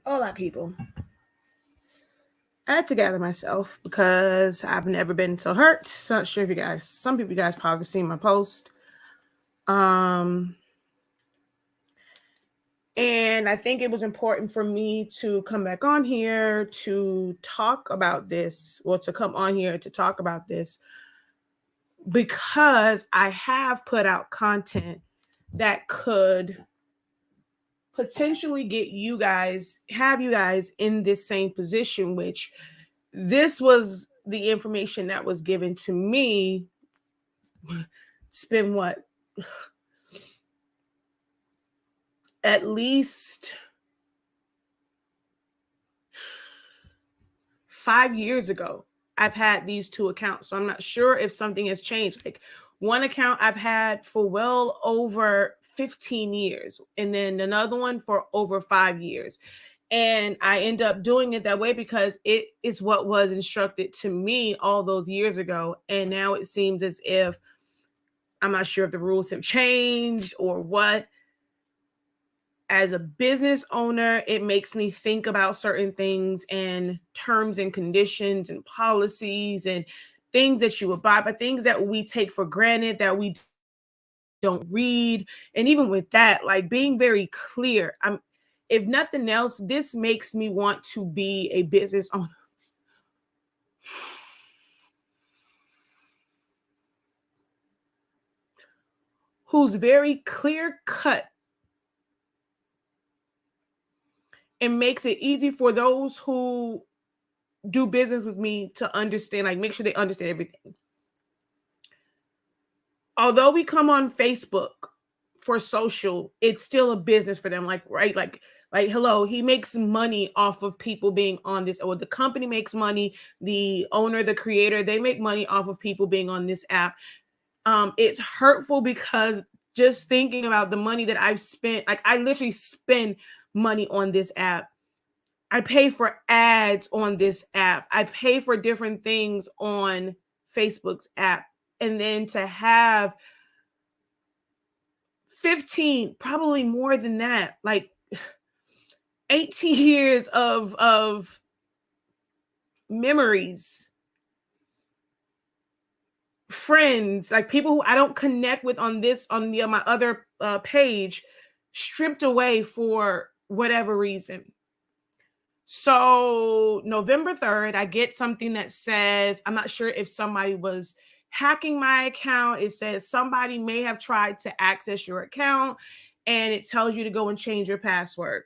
Hola, people. I had to gather myself because I've never been so hurt. So not sure if some people, you guys probably seen my post. Um, and I think it was important for me to come back on here to talk about this, or to come on here to talk about this because I have put out content that could potentially have you guys in this same position, which this was the information that was given to me. It's been what, at least 5 years ago. I've had these two accounts, so I'm not sure if something has changed. Like, one account I've had for well over 15 years, and then another one for over 5 years. And I end up doing it that way because it is what was instructed to me all those years ago. And now it seems as if, I'm not sure if the rules have changed or what. As a business owner, it makes me think about certain things and terms and conditions and policies and things that you abide by, things that we take for granted that we don't read. And even with that, like, being very clear, if nothing else, this makes me want to be a business owner who's very clear cut and makes it easy for those who do business with me to understand, like, make sure they understand everything. Although we come on Facebook for social, it's still a business for them. Like, right, like hello, he makes money off of people being on this, or the company makes money, the owner, the creator, they make money off of people being on this app. It's hurtful because just thinking about the money that I've spent, like, I literally spend money on this app. I pay for ads on this app. I pay for different things on Facebook's app. And then to have 15, probably more than that, like 18 years of memories, friends, like people who I don't connect with on my other page, stripped away for whatever reason. So November 3rd, I get something that says, I'm not sure if somebody was hacking my account. It says somebody may have tried to access your account, and it tells you to go and change your password.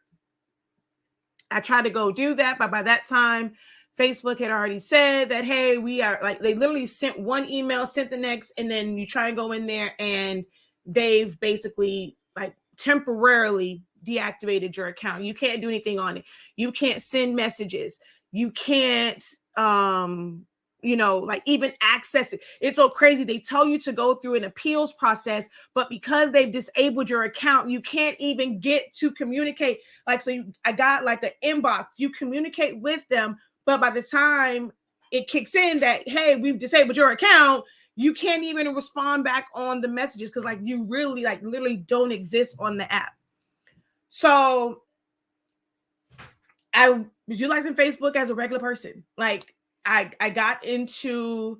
I tried to go do that, but by that time, Facebook had already said that, hey, we are, like, they literally sent one email, sent the next, and then you try and go in there and they've basically, like, temporarily deactivated your account. You can't do anything on it. You can't send messages. You can't like, even access it. It's so crazy. They tell you to go through an appeals process, but because they've disabled your account, you can't even get to communicate. Like, so I got like the inbox, you communicate with them, but by the time it kicks in that, hey, we've disabled your account, you can't even respond back on the messages because, like, you really, like, literally don't exist on the app. So I was utilizing Facebook as a regular person. Like, I got into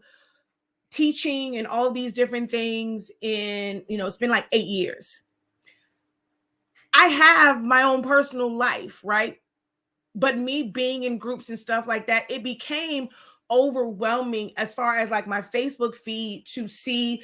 teaching and all these different things in, it's been like 8 years. I have my own personal life, right? But me being in groups and stuff like that, it became overwhelming as far as like my Facebook feed to see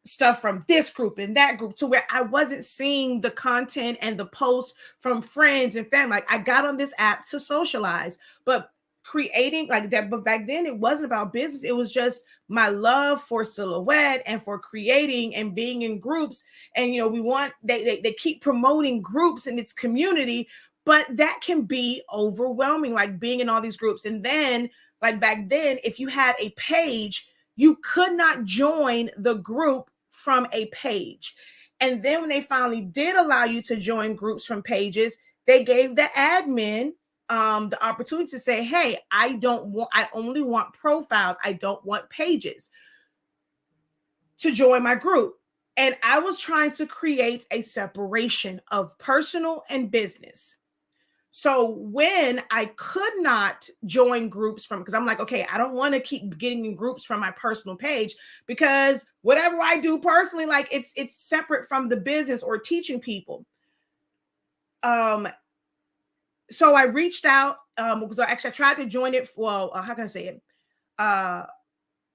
stuff from this group and that group, to where I wasn't seeing the content and the posts from friends and family. Like, I got on this app to socialize, but creating like that. But back then it wasn't about business. It was just my love for silhouette and for creating and being in groups. And we want, they keep promoting groups and its community, but that can be overwhelming, like being in all these groups. And then, like, back then, if you had a page, you could not join the group from a page. And then when they finally did allow you to join groups from pages, they gave the admin the opportunity to say, hey, I only want profiles. I don't want pages to join my group. And I was trying to create a separation of personal and business. So when I could not join groups from, because I'm like, okay, I don't want to keep getting in groups from my personal page, because whatever I do personally, like it's separate from the business or teaching people. So I reached out, because actually I tried to join it. Well, how can I say it?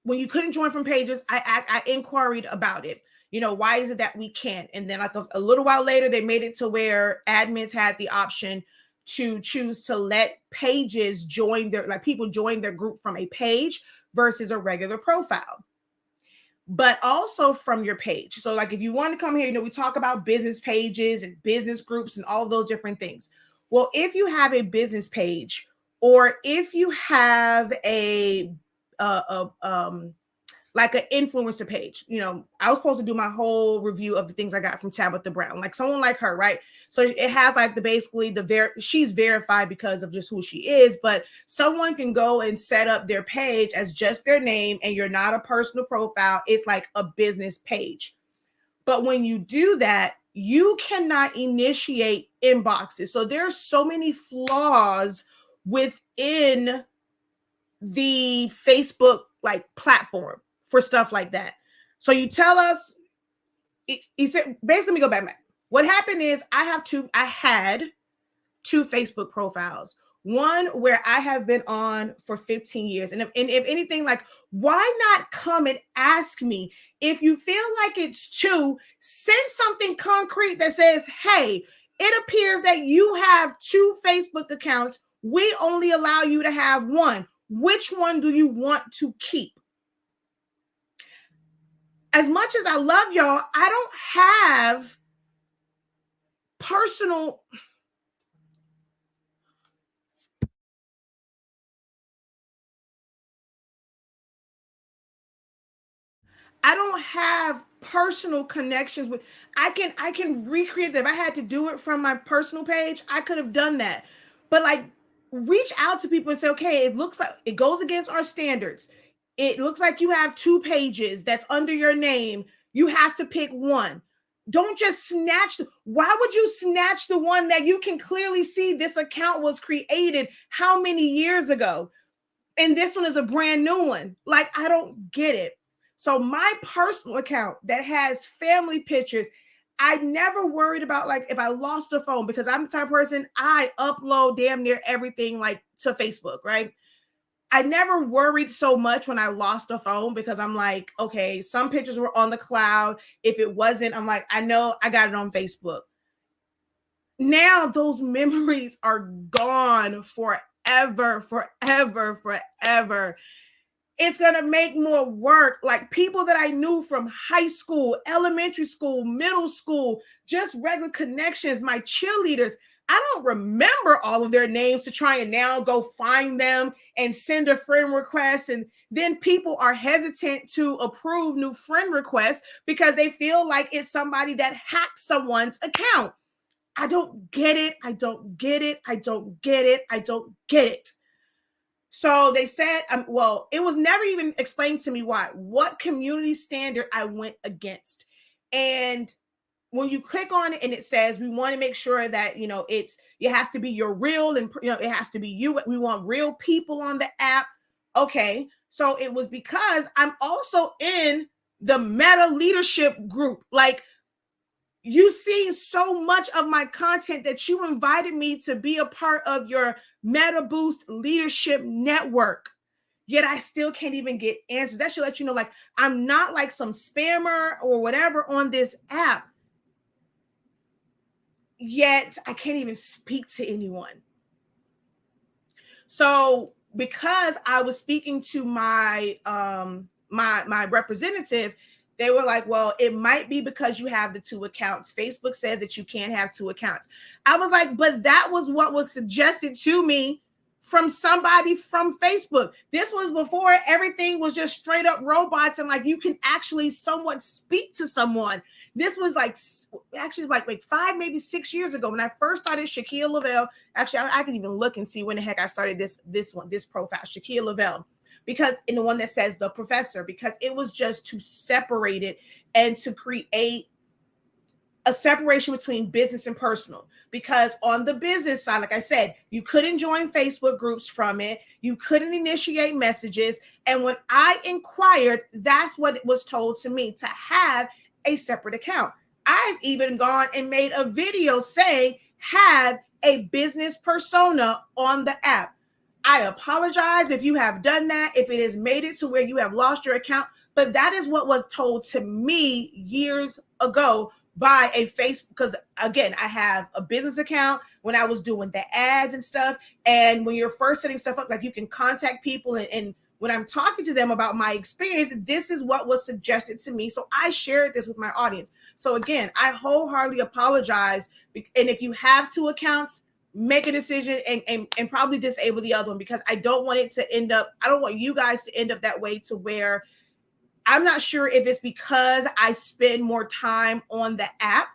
When you couldn't join from pages, I inquired about it. Why is it that we can't? And then like a little while later, they made it to where admins had the option to choose to let pages join people join their group from a page versus a regular profile, but also from your page. So like if you want to come here, we talk about business pages and business groups and all those different things. Well, if you have a business page, or if you have like an influencer page, I was supposed to do my whole review of the things I got from Tabitha Brown, like someone like her, right? So it has like she's verified because of just who she is, but someone can go and set up their page as just their name, and you're not a personal profile. It's like a business page. But when you do that, you cannot initiate inboxes. So there's so many flaws within the Facebook like platform for stuff like that. So you tell us, he said, basically, let me go back. What happened is I had two Facebook profiles. One where I have been on for 15 years. And if anything, like, why not come and ask me? If you feel like it's two, send something concrete that says, hey, it appears that you have two Facebook accounts. We only allow you to have one. Which one do you want to keep? As much as I love y'all, I don't have personal. I don't have personal connections with. I can recreate that. If I had to do it from my personal page, I could have done that. But like, reach out to people and say, okay, it looks like it goes against our standards. It looks like you have two pages that's under your name. You have to pick one. Don't just snatch. Why would you snatch the one that you can clearly see this account was created how many years ago? And this one is a brand new one. Like, I don't get it. So my personal account that has family pictures, I never worried about like if I lost a phone, because I'm the type of person, I upload damn near everything like to Facebook, right? I never worried so much when I lost a phone, because I'm like, okay, some pictures were on the cloud. If it wasn't, I'm like, I know I got it on Facebook. Now those memories are gone forever, forever, forever. It's going to make more work. Like people that I knew from high school, elementary school, middle school, just regular connections, my cheerleaders. I don't remember all of their names to try and now go find them and send a friend request. And then people are hesitant to approve new friend requests because they feel like it's somebody that hacked someone's account. I don't get it. I don't get it. I don't get it. I don't get it. So they said, well, it was never even explained to me what community standard I went against. And when you click on it and it says, we want to make sure that, it has to be your real, and, it has to be you. We want real people on the app. Okay. So it was because I'm also in the Meta leadership group. Like, you see so much of my content that you invited me to be a part of your Meta Boost leadership network. Yet I still can't even get answers. That should let you know, like, I'm not like some spammer or whatever on this app. Yet I can't even speak to anyone. So because I was speaking to my my representative, they were like, well, it might be because you have the two accounts. Facebook says that you can't have two accounts. I was like, but that was what was suggested to me from somebody from Facebook. This was before everything was just straight up robots and like you can actually somewhat speak to someone. This was like actually like 5, maybe 6 years ago when I first started Shaquille Lavelle. Actually, I can even look and see when the heck I started this profile, Shaquille Lavelle, because in the one that says the professor, because it was just to separate it and to create a separation between business and personal, because on the business side, like I said, you couldn't join Facebook groups from it. You couldn't initiate messages. And when I inquired, that's what it was told to me, to have a separate account. I've even gone and made a video saying have a business persona on the app. I apologize if you have done that, if it has made it to where you have lost your account, but that is what was told to me years ago by a Facebook, because again, I have a business account when I was doing the ads and stuff. And when you're first setting stuff up, like you can contact people, and when I'm talking to them about my experience, this is what was suggested to me. So I shared this with my audience. So again, I wholeheartedly apologize. And if you have two accounts, make a decision and probably disable the other one, because I don't want it to end up, I don't want you guys to end up that way, to where I'm not sure if it's because I spend more time on the app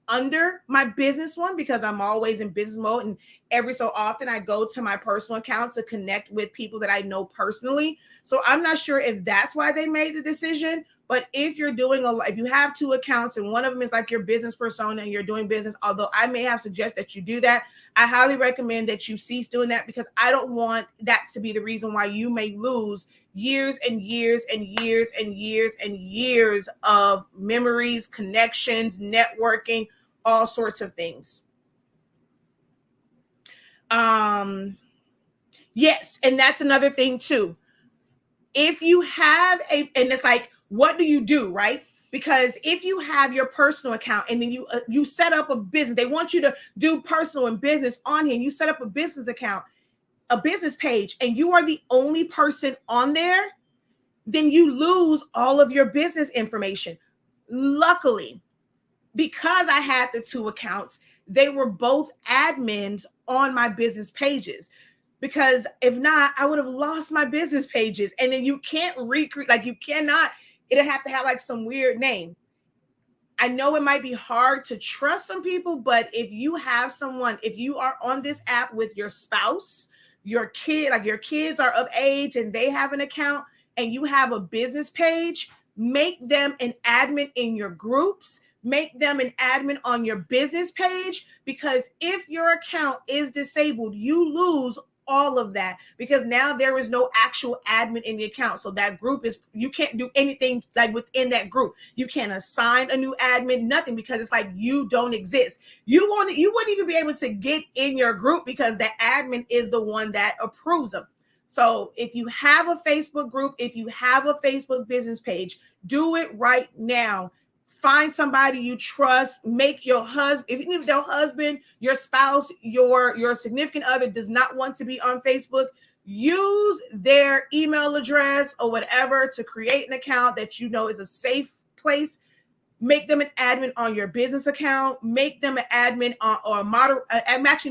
under my business one, because I'm always in business mode, and every so often I go to my personal account to connect with people that I know personally. So I'm not sure if that's why they made the decision. But if you're doing if you have two accounts and one of them is like your business persona and you're doing business, although I may have suggested that you do that, I highly recommend that you cease doing that, because I don't want that to be the reason why you may lose years and years and years and years and years of memories, connections, networking, all sorts of things. Yes, and that's another thing too. If you have and it's like, what do you do, right? Because if you have your personal account and then you set up a business, they want you to do personal and business on here, and you set up a business account, a business page, and you are the only person on there, then you lose all of your business information. Luckily, because I had the two accounts, they were both admins on my business pages. Because if not, I would have lost my business pages. And then you can't recreate, like you cannot, it'll have to have like some weird name. I know it might be hard to trust some people, but if you have someone, if you are on this app with your spouse, your kid, like your kids are of age and they have an account and you have a business page, make them an admin in your groups, make them an admin on your business page, because if your account is disabled, you lose all of that, because now there is no actual admin in the account. So that group is, you can't do anything like within that group. You can't assign a new admin, nothing, because it's like you don't exist. You wouldn't even be able to get in your group because the admin is the one that approves them. So if you have a Facebook group, if you have a Facebook business page, do it right now. Find somebody you trust. Make your husband, even if their husband, your spouse, your significant other does not want to be on Facebook, use their email address or whatever to create an account that you know is a safe place. Make them an admin on your business account. Make them an admin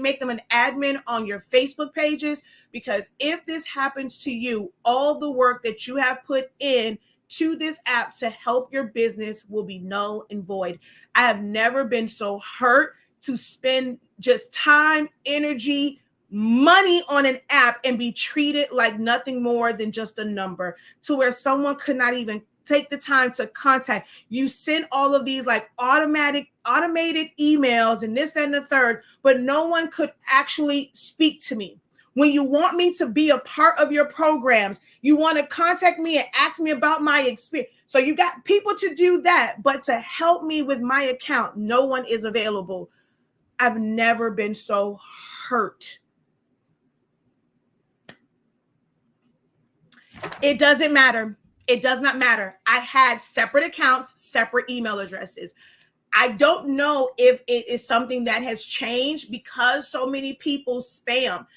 make them an admin on your Facebook pages, because if this happens to you, all the work that you have put in to this app to help your business will be null and void. I have never been so hurt to spend just time, energy, money on an app and be treated like nothing more than just a number, to where someone could not even take the time to contact you. Send all of these like automated emails and this, that, and the third, but no one could actually speak to me. When you want me to be a part of your programs, you want to contact me and ask me about my experience. So you got people to do that, but to help me with my account, no one is available. I've never been so hurt. It doesn't matter. It does not matter. I had separate accounts, separate email addresses. I don't know if it is something that has changed because so many people spam.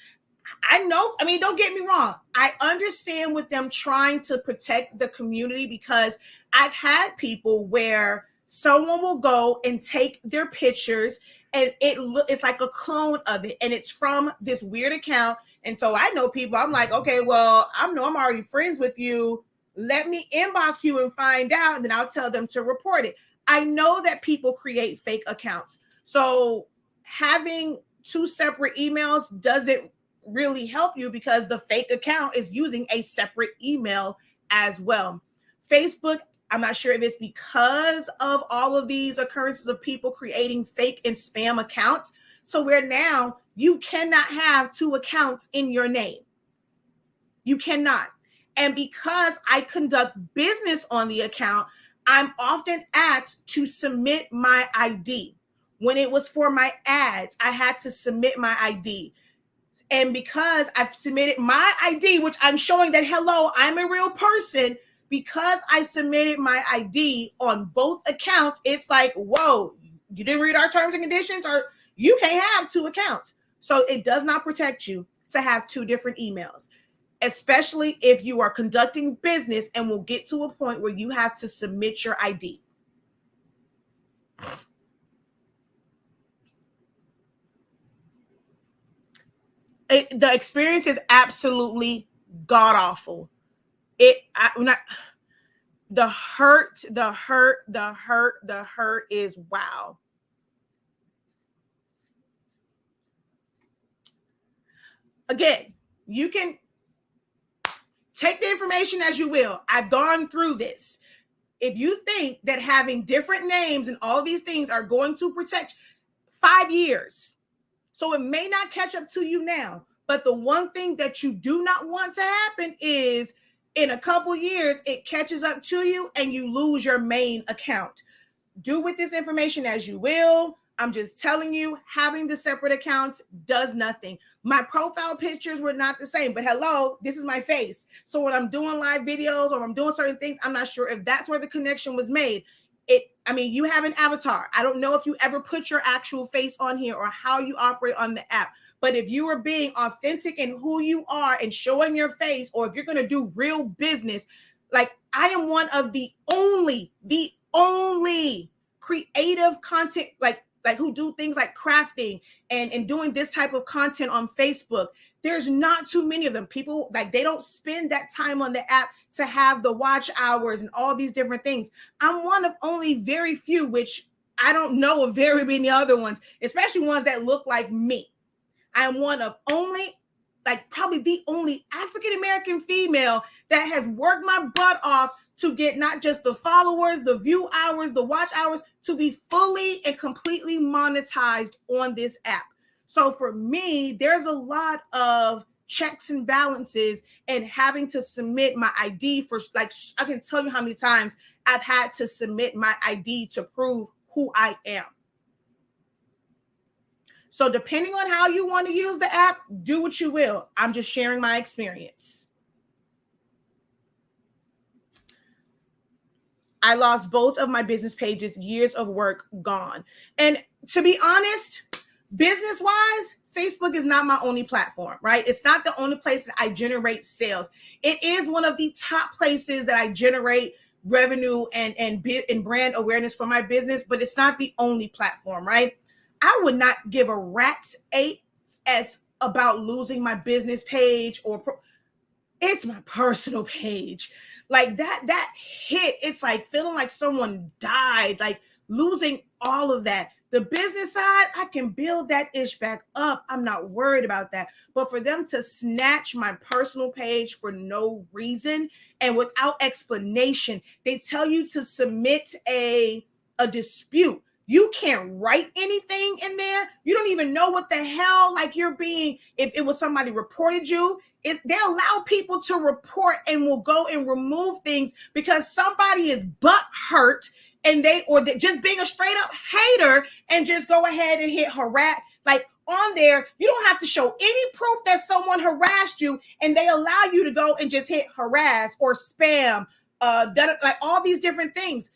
I know, I mean, don't get me wrong. I understand with them trying to protect the community, because I've had people where someone will go and take their pictures and it's like a clone of it, and it's from this weird account. And so I know people, I'm like, okay, well, I'm already friends with you. Let me inbox you and find out, and then I'll tell them to report it. I know that people create fake accounts. So having two separate emails doesn't really help you, because the fake account is using a separate email as well. Facebook, I'm not sure if it's because of all of these occurrences of people creating fake and spam accounts. So where now you cannot have two accounts in your name. You cannot. And because I conduct business on the account, I'm often asked to submit my ID. When it was for my ads, I had to submit my ID. And because I've submitted my ID, which I'm showing that, hello, I'm a real person, because I submitted my ID on both accounts, it's like, whoa, you didn't read our terms and conditions, or you can't have two accounts. So it does not protect you to have two different emails, especially if you are conducting business and will get to a point where you have to submit your ID. The experience is absolutely god awful. The hurt is wow. Again, you can take the information as you will. I've gone through this. If you think that having different names and all these things are going to protect 5 years, so it may not catch up to you now, but the one thing that you do not want to happen is in a couple years, it catches up to you and you lose your main account. Do with this information as you will. I'm just telling you, having the separate accounts does nothing. My profile pictures were not the same, but hello, this is my face. So when I'm doing live videos or I'm doing certain things, I'm not sure if that's where the connection was made. You have an avatar. I don't know if you ever put your actual face on here or how you operate on the app. But if you are being authentic in who you are and showing your face, or if you're going to do real business, like I am one of the only creative content, like who do things like crafting and doing this type of content on Facebook. There's not too many of them. People, like, they don't spend that time on the app to have the watch hours and all these different things. I'm one of only very few, which I don't know of very many other ones, especially ones that look like me. I'm one of only, like probably the only African-American female that has worked my butt off to get not just the followers, the view hours, the watch hours, to be fully and completely monetized on this app. So for me, there's a lot of checks and balances and having to submit my ID for, like, I can tell you how many times I've had to submit my ID to prove who I am. So depending on how you want to use the app, do what you will. I'm just sharing my experience. I lost both of my business pages, years of work gone. And to be honest, business-wise, Facebook is not my only platform, right? It's not the only place that I generate sales. It is one of the top places that I generate revenue and brand awareness for my business, but it's not the only platform, right? I would not give a rat's ass about losing my business page it's my personal page. Like that hit, it's like feeling like someone died, like losing all of that. The business side, I can build that ish back up. I'm not worried about that. But for them to snatch my personal page for no reason and without explanation, they tell you to submit a dispute. You can't write anything in there. You don't even know what the hell, like you're being, if it was somebody reported you, they allow people to report and will go and remove things because somebody is butt hurt and they're just being a straight up hater and just go ahead and hit harass. Like on there, you don't have to show any proof that someone harassed you and they allow you to go and just hit harass or spam, like all these different things.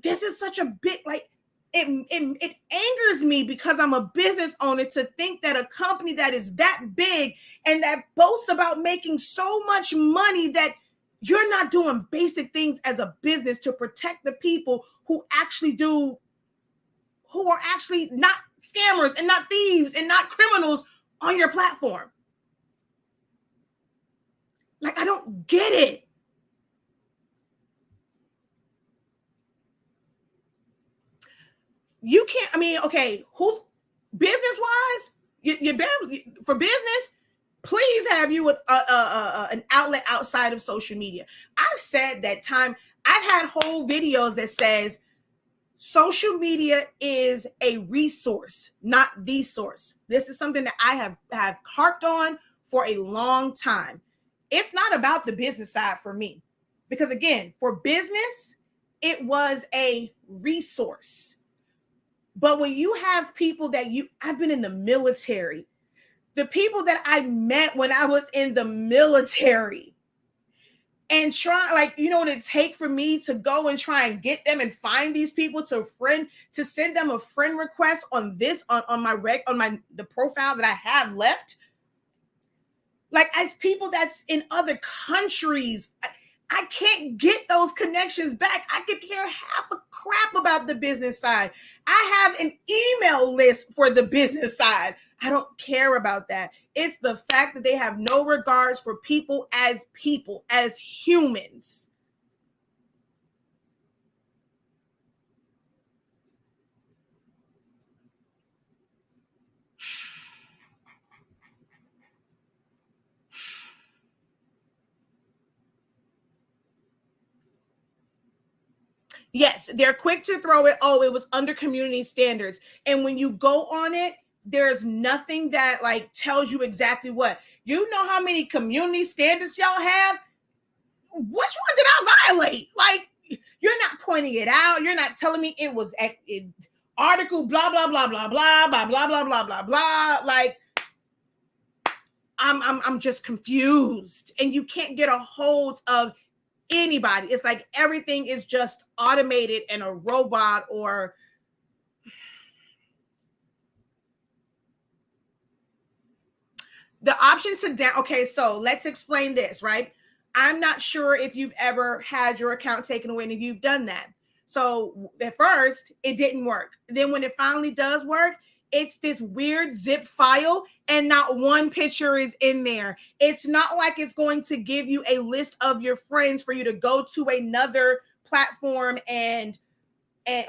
This is such a big, like, it angers me because I'm a business owner to think that a company that is that big and that boasts about making so much money that you're not doing basic things as a business to protect the people who are actually not scammers and not thieves and not criminals on your platform. Like, I don't get it. You can't, okay, who's business-wise, you better, for business, please have you an outlet outside of social media. I've said that time, I've had whole videos that says social media is a resource, not the source. This is something that I have harped on for a long time. It's not about the business side for me, because again, for business, it was a resource. But when you have people that I've been in the military, the people that I met when I was in the military, and try, like, you know what it take for me to go and try and get them and find these people to send them a friend request on the profile that I have left. Like, as people that's in other countries, I can't get those connections back. I could care half a crap about the business side. I have an email list for the business side. I don't care about that. It's the fact that they have no regards for people, as humans. Yes, they're quick to throw it. Oh, it was under community standards. And when you go on it, there's nothing that like tells you exactly what. You know how many community standards y'all have? Which one did I violate? Like, you're not pointing it out. You're not telling me it was article blah blah blah blah blah blah blah blah blah blah blah. Like, I'm just confused, and you can't get a hold of anybody. It's like everything is just automated and a robot, or the option to down. Okay, so let's explain this, right? I'm not sure if you've ever had your account taken away and if you've done that. So at first, it didn't work. Then when it finally does work, it's this weird zip file and not one picture is in there. It's not like it's going to give you a list of your friends for you to go to another platform and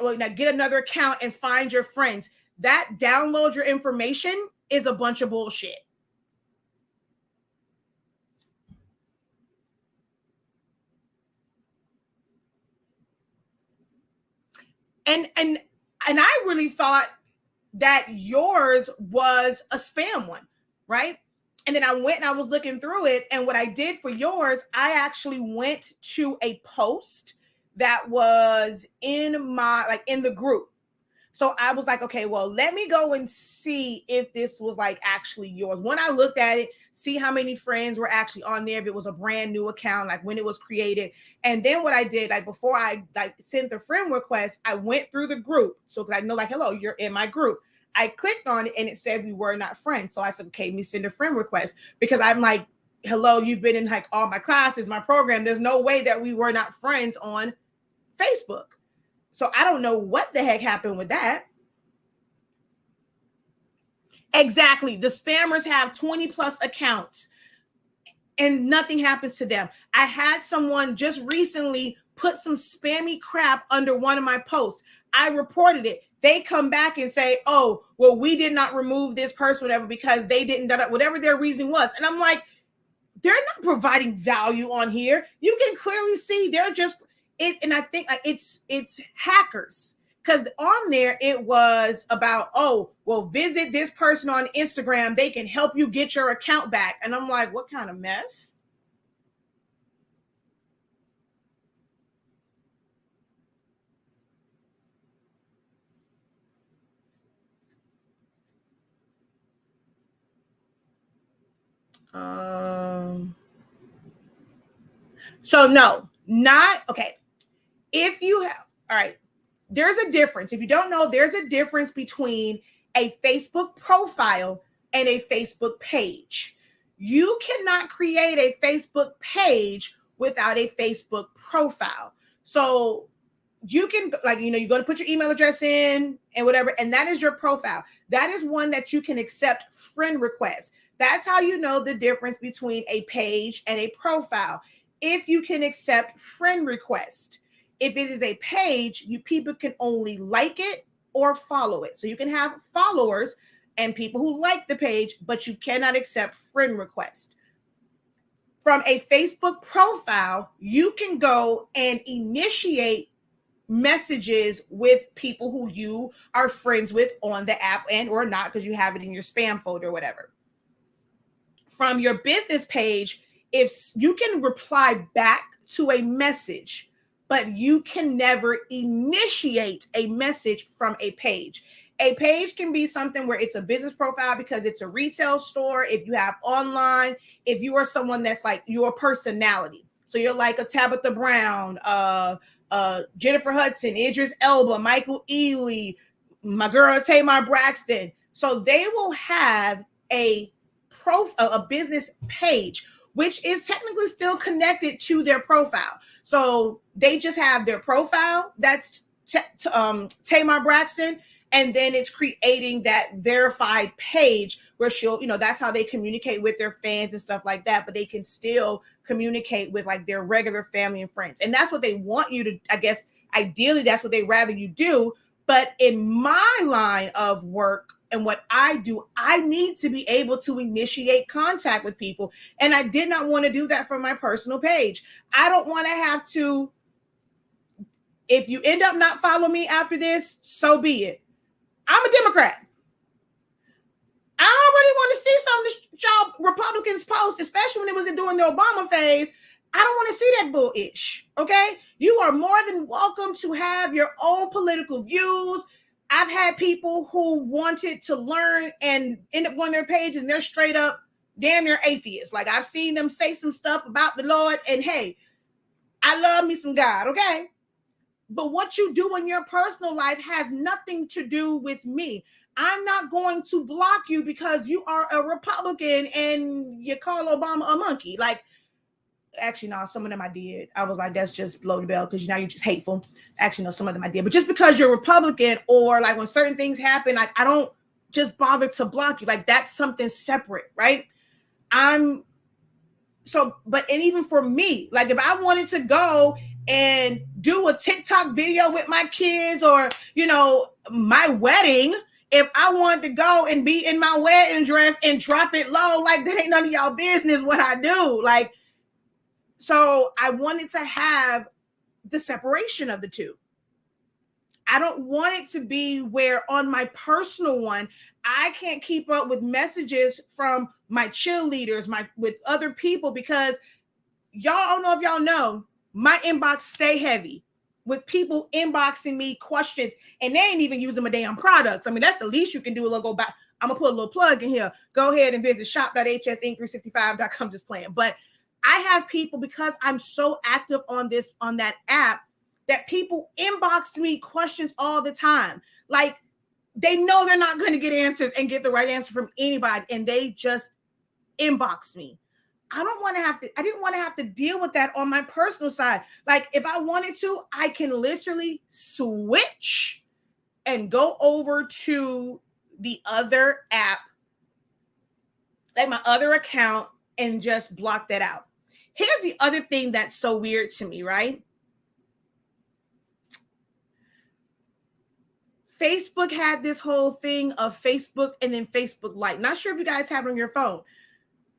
well, now get another account and find your friends. That download your information is a bunch of bullshit. And I really thought that yours was a spam one, right? And then I went and I was looking through it, and what I did for yours, I actually went to a post that was in the group. So I was like, okay, well, let me go and see if this was like actually yours. When I looked at it, see how many friends were actually on there, if it was a brand new account, like when it was created. And then what I did, like before I like sent the friend request, I went through the group. So I know, like, hello, you're in my group. I clicked on it and it said we were not friends. So I said, okay, let me send a friend request, because I'm like, hello, you've been in like all my classes, my program. There's no way that we were not friends on Facebook. So I don't know what the heck happened with that. Exactly. The spammers have 20 plus accounts and nothing happens to them. I had someone just recently put some spammy crap under one of my posts. I reported it. They come back and say, oh, well, we did not remove this person, whatever, because they didn't, whatever their reasoning was. And I'm like, they're not providing value on here. You can clearly see they're just it. And I think it's hackers, because on there it was about, oh, well, visit this person on Instagram. They can help you get your account back. And I'm like, what kind of mess? So no, not okay. If you have, all right, there's a difference. If you don't know, there's a difference between a Facebook profile and a Facebook page. You cannot create a Facebook page without a Facebook profile. So you can, like, you go to put your email address in and whatever, and that is your profile. That is one that you can accept friend requests. That's how you know the difference between a page and a profile. If you can accept friend requests. If it is a page, people can only like it or follow it. So you can have followers and people who like the page, but you cannot accept friend requests. from a Facebook profile, you can go and initiate messages with people who you are friends with on the app and or not, because you have it in your spam folder or whatever. From your business page, if you can reply back to a message, but you can never initiate a message from a page. A page can be something where it's a business profile because it's a retail store. If you have online, if you are someone that's like your personality, so you're like a Tabitha Brown, Jennifer Hudson, Idris Elba, Michael Ealy, my girl Tamar Braxton. So they will have a business page, which is technically still connected to their profile. So they just have their profile, that's Tamar Braxton, and then it's creating that verified page where she'll, that's how they communicate with their fans and stuff like that, but they can still communicate with like their regular family and friends. And that's what they want you to, I guess, ideally, that's what they rather you do. But in my line of work and what I do, I need to be able to initiate contact with people. And I did not want to do that from my personal page. I don't want to have to, if you end up not following me after this, so be it. I'm a Democrat. I don't really want to see some of y'all Republicans post, especially when it was during the Obama phase. I don't want to see that bullish. Okay. You are more than welcome to have your own political views. I've had people who wanted to learn and end up on their pages and they're straight up damn near atheists. Like I've seen them say some stuff about the Lord, and hey, I love me some God. Okay. But what you do in your personal life has nothing to do with me. I'm not going to block you because you are a Republican and you call Obama a monkey. Like, actually, no, some of them I did. I was like, that's just below the belt because you're just hateful. Actually, no, some of them I did. But just because you're Republican, or like when certain things happen, like I don't just bother to block you. Like that's something separate, right? And even for me, like if I wanted to go and do a TikTok video with my kids, or, my wedding, if I wanted to go and be in my wedding dress and drop it low, like that ain't none of y'all business what I do. Like, so I wanted to have the separation of the two. I don't want it to be where on my personal one, I can't keep up with messages from my cheerleaders, with other people, because y'all, I don't know if y'all know, my inbox stay heavy with people inboxing me questions, and they ain't even using my damn products. I mean, that's the least you can do. Go back. I'm gonna put a little plug in here. Go ahead and visit shop.hsinc365.com. Just playing. But I have people, because I'm so active on that app, that people inbox me questions all the time. Like they know they're not going to get answers and get the right answer from anybody, and they just inbox me. I didn't want to have to deal with that on my personal side. Like if I wanted to, I can literally switch and go over to the other app, like my other account, and just block that out. Here's the other thing that's so weird to me, right? Facebook had this whole thing of Facebook and then Facebook Lite. Not sure if you guys have it on your phone.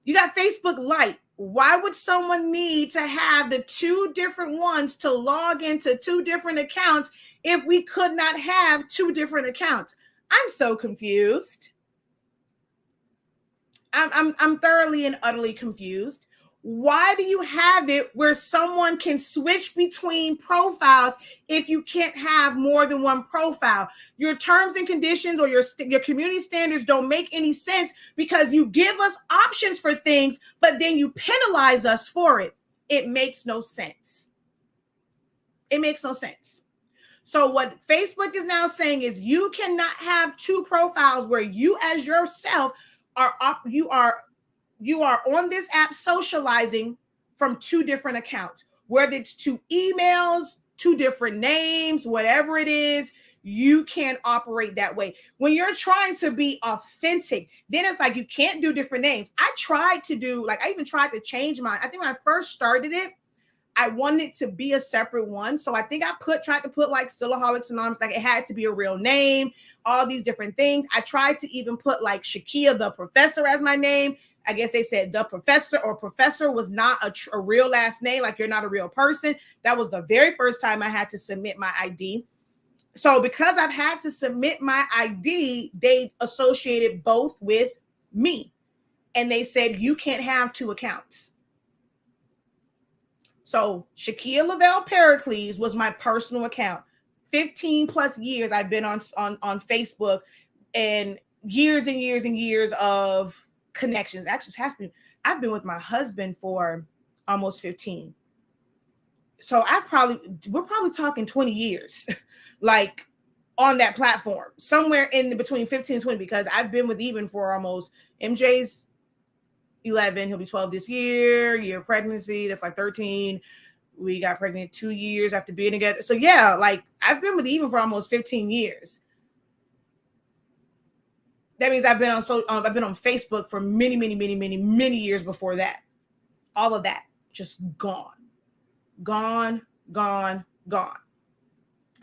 You got Facebook Lite. Why would someone need to have the two different ones to log into two different accounts if we could not have two different accounts? I'm so confused. I'm thoroughly and utterly confused. Why do you have it where someone can switch between profiles if you can't have more than one profile? Your terms and conditions or your community standards don't make any sense, because you give us options for things, but then you penalize us for it. It makes no sense. It makes no sense. So what Facebook is now saying is you cannot have two profiles where you as yourself you are on this app socializing from two different accounts, whether it's two emails, two different names, whatever it is, you can't operate that way. When you're trying to be authentic, then it's like you can't do different names. I even tried to change mine. I think when I first started it, I wanted it to be a separate one. So I think I tried to put like Stillaholics Anonymous, like it had to be a real name, all these different things. I tried to even put like Shakia the Professor as my name. I guess they said the professor or professor was not a real last name, like you're not a real person. That was the very first time I had to submit my ID. So because I've had to submit my ID, they associated both with me. And they said, you can't have two accounts. So Shakia Lavelle Pericles was my personal account. 15 plus years I've been on Facebook, and years and years and years of connections. Actually, I've been with my husband for almost 15. So we're probably talking 20 years, like on that platform, somewhere in between 15 and 20, because I've been with Even for almost, MJ's 11, he'll be 12 this year of pregnancy, that's like 13. We got pregnant 2 years after being together. So yeah, like I've been with Even for almost 15 years. That means I've been on Facebook for many, many, many, many, many years before that. All of that just gone.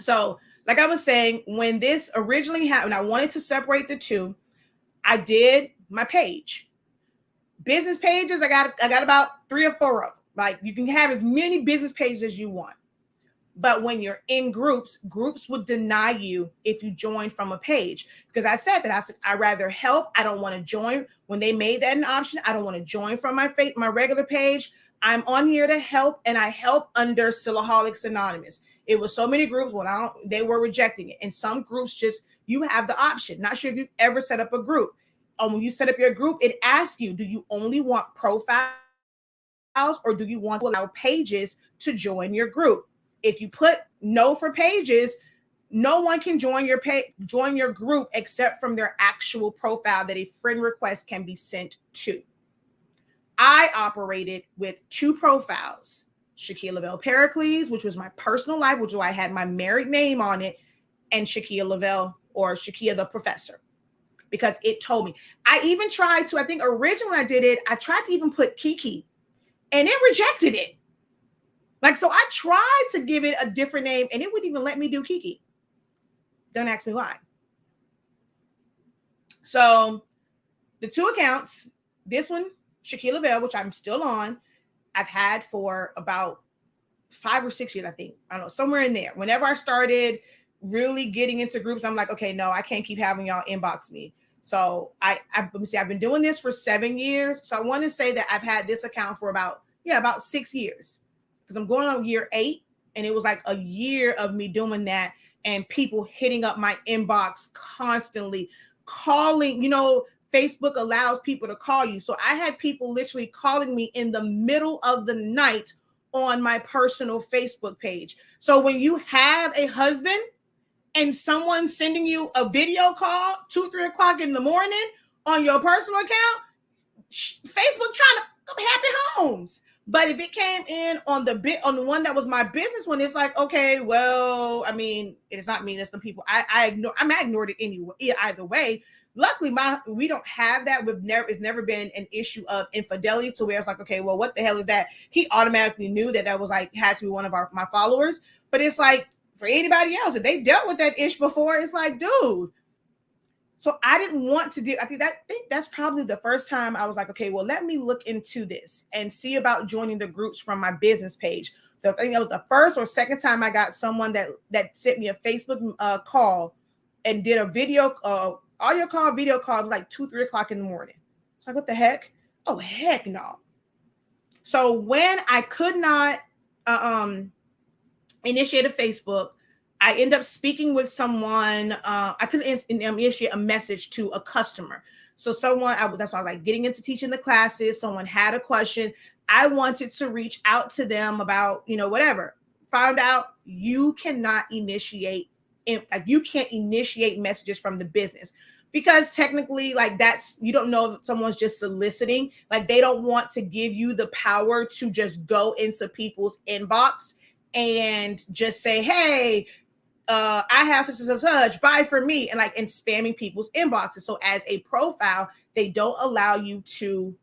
So like I was saying, when this originally happened, I wanted to separate the two. I did my page. Business pages, I got about 3 or 4 of them. Like you can have as many business pages as you want. But when you're in groups would deny you if you join from a page. Because I said that I rather help. I don't want to join. When they made that an option, I don't want to join from my regular page. I'm on here to help, and I help under Sillaholics Anonymous. It was so many groups they were rejecting it. And some groups you have the option. Not sure if you've ever set up a group. When you set up your group, it asks you, do you only want profiles or do you want to allow pages to join your group? If you put no for pages, no one can join your group except from their actual profile that a friend request can be sent to. I operated with 2 profiles, Shakia Lavelle Pericles, which was my personal life, which I had my married name on it, and Shakia Lavelle, or Shakia the Professor, because it told me. I even tried to, I think originally when I did it, I tried to even put Kiki, and it rejected it. Like, so I tried to give it a different name, and it wouldn't even let me do Kiki. Don't ask me why. So the 2 accounts, this one, Shakia Lavelle, which I'm still on, I've had for about 5 or 6 years, I think. I don't know, somewhere in there. Whenever I started really getting into groups, I'm like, okay, no, I can't keep having y'all inbox me. So I've been doing this for 7 years. So I want to say that I've had this account for about 6 years, because I'm going on year 8, and it was like a year of me doing that and people hitting up my inbox constantly, calling. Facebook allows people to call you. So I had people literally calling me in the middle of the night on my personal Facebook page. So when you have a husband and someone sending you a video call 2-3 o'clock in the morning on your personal account, Facebook trying to happy homes. But if it came in on the one that was my business one, it's like, okay, well, I mean, it's not me, that's the people. I ignored it anyway, either way. Luckily, we don't have that. It's never been an issue of infidelity to where it's like, okay, well, what the hell is that? He automatically knew that was like had to be one of my followers. But it's like, for anybody else, if they dealt with that ish before, it's like, dude. So I didn't want to do. I think that's probably the first time I was like, okay, well, let me look into this and see about joining the groups from my business page. I think that was the first or second time I got someone that sent me a Facebook call and did a video audio call, video call. It was like 2-3 o'clock in the morning. It's like, what the heck? Oh, heck no. So when I could not initiate a Facebook, I end up speaking with someone. I couldn't initiate a message to a customer. So that's why I was like getting into teaching the classes. Someone had a question. I wanted to reach out to them about, whatever. Found out you cannot initiate messages from the business, because technically, like, you don't know if someone's just soliciting. Like, they don't want to give you the power to just go into people's inbox and just say, hey, I have such and such, buy for me, and spamming people's inboxes. So as a profile, they don't allow you to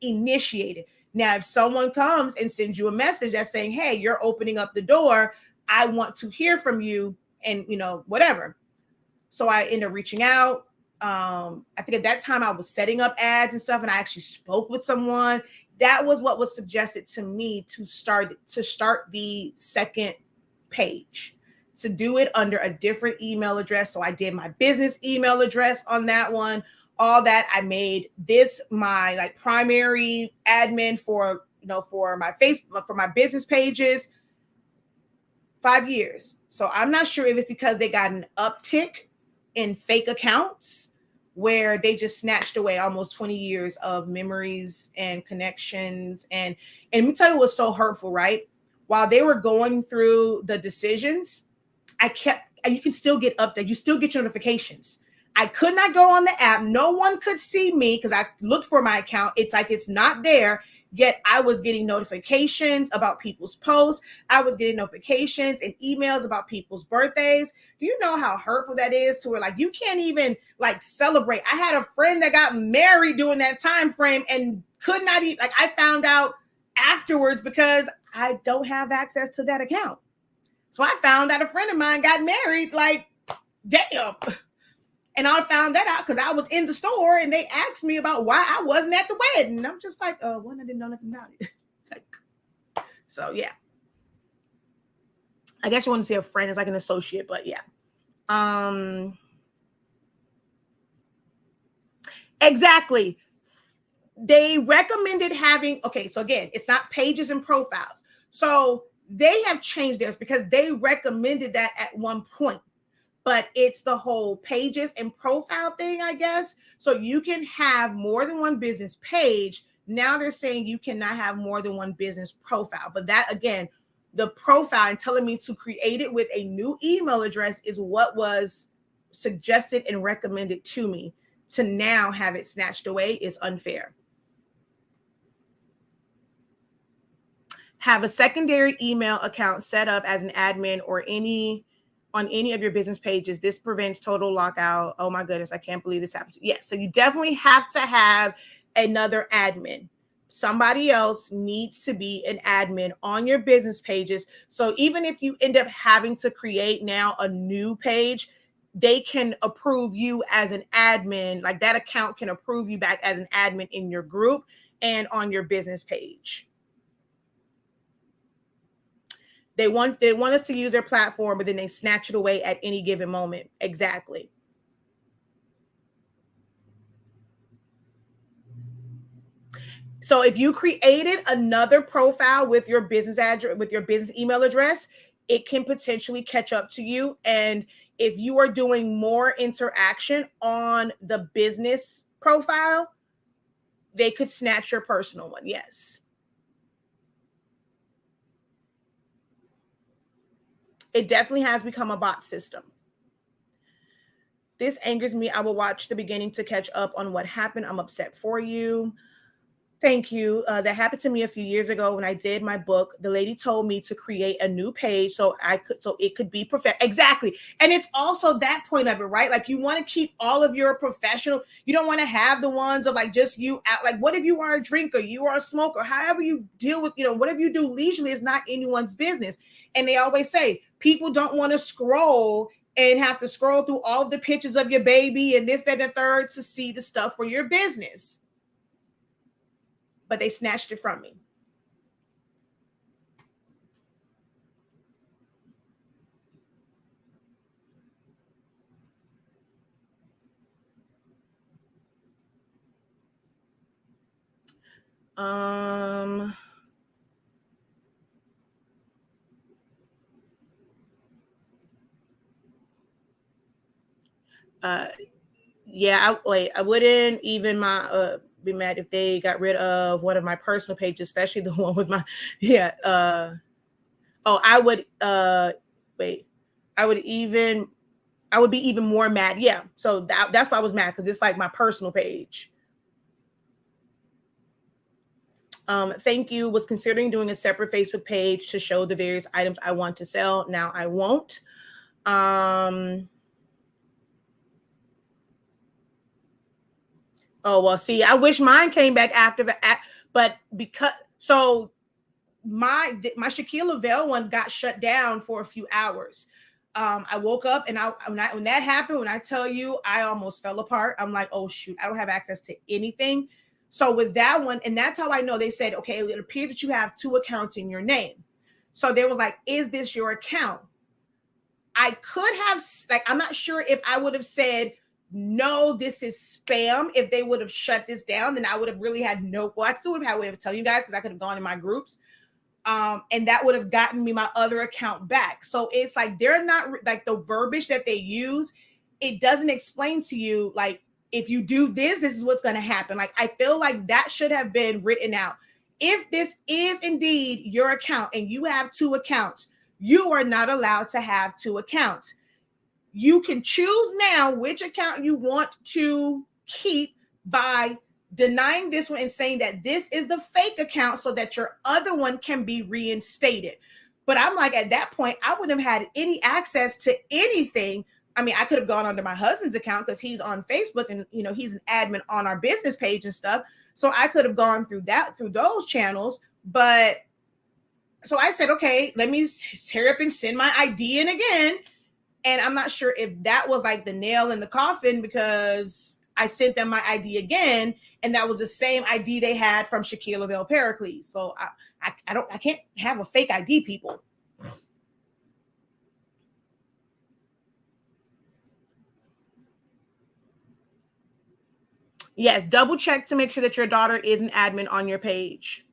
initiate it. Now, if someone comes and sends you a message that's saying, hey, you're opening up the door, I want to hear from you, and whatever. So I end up reaching out. I think at that time I was setting up ads and stuff, and I actually spoke with someone. That was what was suggested to me to start the second page, to do it under a different email address. So I did my business email address on that one. All that, I made this my like primary admin for, you know, for my Facebook, for my business pages. 5 years. So I'm not sure if it's because they got an uptick in fake accounts where they just snatched away almost 20 years of memories and connections. And let me tell you what's so hurtful, right? While they were going through the decisions, you can still get updates. You still get your notifications. I could not go on the app. No one could see me because I looked for my account. It's like it's not there. Yet I was getting notifications about people's posts. I was getting notifications and emails about people's birthdays. Do you know how hurtful that is, to where like you can't even like celebrate? I had a friend that got married during that time frame and could not even, like, I found out afterwards because I don't have access to that account. So I found out a friend of mine got married, like, damn. And I found that out because I was in the store and they asked me about why I wasn't at the wedding. And I'm just like, one, I didn't know nothing about it. So yeah. I guess you want to say a friend is like an associate, but yeah. Exactly. They recommended having, okay, so again, it's not pages and profiles. So they have changed theirs because they recommended that at one point. But it's the whole pages and profile thing, I guess. So you can have more than one business page. Now they're saying you cannot have more than one business profile. But that, again, the profile and telling me to create it with a new email address is what was suggested and recommended to me. To now have it snatched away is unfair. Have a secondary email account set up as an admin or on any of your business pages. This prevents total lockout. Oh my goodness, I can't believe this happened. Yes, so you definitely have to have another admin. Somebody else needs to be an admin on your business pages. So even if you end up having to create now a new page, they can approve you as an admin. Like that account can approve you back as an admin in your group and on your business page. They want us to use their platform, but then they snatch it away at any given moment. Exactly. So if you created another profile with your business address, with your business email address, it can potentially catch up to you. And if you are doing more interaction on the business profile, they could snatch your personal one. Yes. It definitely has become a bot system. This angers me. I will watch the beginning to catch up on what happened. I'm upset for you. Thank you. That happened to me a few years ago when I did my book. The lady told me to create a new page so it could be perfect. Exactly. And it's also that point of it, right? Like you want to keep all of your professional. You don't want to have the ones of like just you out. Like what if you are a drinker, you are a smoker, however you deal with, whatever you do leisurely is not anyone's business. And they always say people don't want to scroll and have to scroll through all of the pictures of your baby and this, that, and the third to see the stuff for your business. But they snatched it from me. Yeah, I wouldn't even be mad if they got rid of one of my personal pages, especially the one with my I would I would be even more mad. Yeah. So that's why I was mad, because it's like my personal page. Thank you. Was considering doing a separate Facebook page to show the various items I want to sell. Now I won't. Oh, well, see, I wish mine came back after the act, but my Shaquille O'Neal one got shut down for a few hours. I woke up and when that happened, when I tell you, I almost fell apart. I'm like, oh shoot, I don't have access to anything. So with that one, and that's how I know. They said, okay, it appears that you have 2 accounts in your name. So they was like, is this your account? I could have, like, I'm not sure if I would have said, no, this is spam. If they would have shut this down, then I would have really had no, well, I still would have had a way of telling you guys because I could have gone in my groups. And that would have gotten me my other account back. So it's like, they're not like the verbiage that they use. It doesn't explain to you, like, if you do this, this is what's going to happen. Like, I feel like that should have been written out. If this is indeed your account and you have 2 accounts, you are not allowed to have 2 accounts. You can choose now which account you want to keep by denying this one and saying that this is the fake account so that your other one can be reinstated. But I'm like, at that point, I wouldn't have had any access to anything. I mean, I could have gone onto my husband's account because he's on Facebook and, you know, he's an admin on our business page and stuff. So I could have gone through those channels. But so I said, okay, let me tear up and send my ID in again. And I'm not sure if that was like the nail in the coffin because I sent them my ID again, and that was the same ID they had from Shaquille Lavelle Pericles. So I can't have a fake ID, people. Yes, double check to make sure that your daughter is an admin on your page.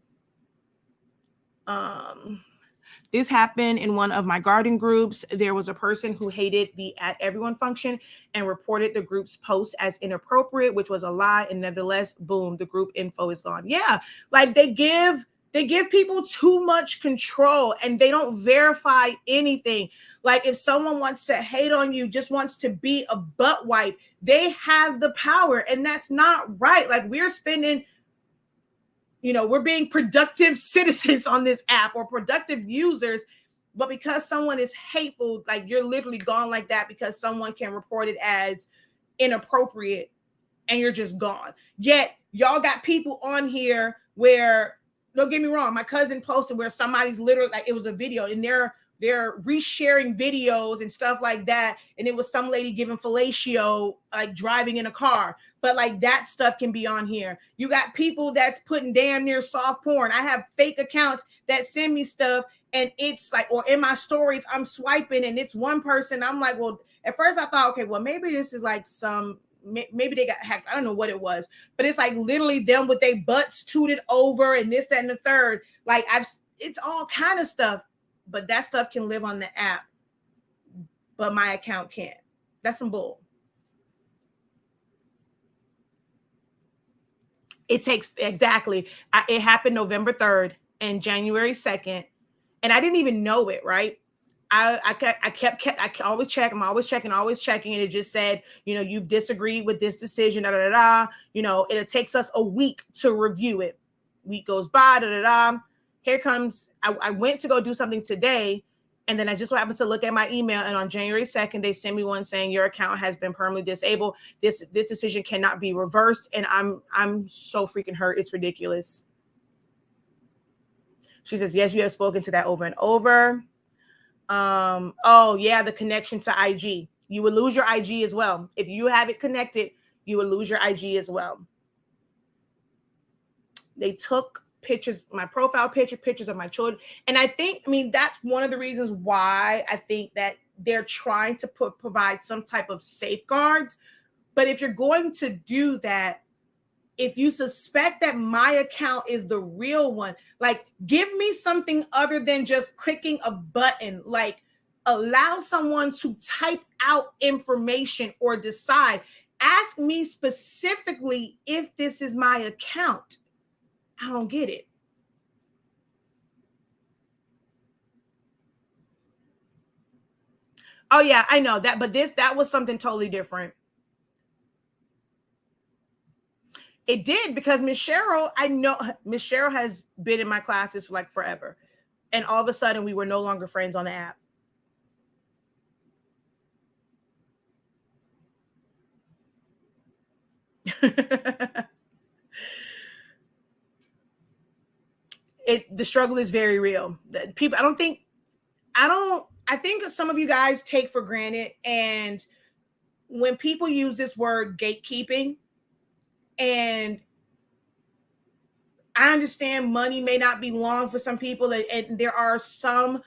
This happened in one of my garden groups. There was a person who hated the @everyone function and reported the group's post as inappropriate, which was a lie. And nevertheless, boom, the group info is gone. Yeah, like they give people too much control and they don't verify anything. Like if someone wants to hate on you, just wants to be a butt wipe, they have the power, and that's not right. Like we're spending, we're being productive citizens on this app or productive users, but because someone is hateful, like you're literally gone like that because someone can report it as inappropriate and you're just gone. Yet y'all got people on here where, don't get me wrong, my cousin posted where somebody's literally, like, it was a video and they're resharing videos and stuff like that, and it was some lady giving fellatio, like driving in a car. But like that stuff can be on here. You got people that's putting damn near soft porn. I have fake accounts that send me stuff, and it's like, or in my stories I'm swiping and it's one person. I'm like, well, at first I thought, okay, well, maybe this is like maybe they got hacked. I don't know what it was, but it's like literally them with their butts tooted over and this, that, and the third. Like it's all kind of stuff. But that stuff can live on the app, but my account can't. That's some bull. It takes, exactly. It happened November 3rd and January 2nd, and I didn't even know it, right? I always check. I'm always checking, and it just said, you've disagreed with this decision, da da da. It takes us a week to review it. Week goes by, da da da. Here comes, I went to go do something today, and then I just happened to look at my email, and on January 2nd, they sent me one saying your account has been permanently disabled. This decision cannot be reversed, and I'm so freaking hurt. It's ridiculous. She says, yes, you have spoken to that over and over. Oh yeah, the connection to IG. You would lose your IG as well. If you have it connected, you would lose your IG as well. They took pictures, my profile pictures of my children. And I mean, that's one of the reasons why I think that they're trying to provide some type of safeguards. But if you're going to do that, if you suspect that my account is the real one, like give me something other than just clicking a button. Like allow someone to type out information or decide. Ask me specifically if this is my account. I don't get it. Oh yeah, I know that, but that was something totally different. It did, because Miss Cheryl, I know Miss Cheryl has been in my classes for like forever. And all of a sudden we were no longer friends on the app. The struggle is very real. People, I don't I think some of you guys take for granted, and when people use this word gatekeeping, and I understand money may not be long for some people, and there are some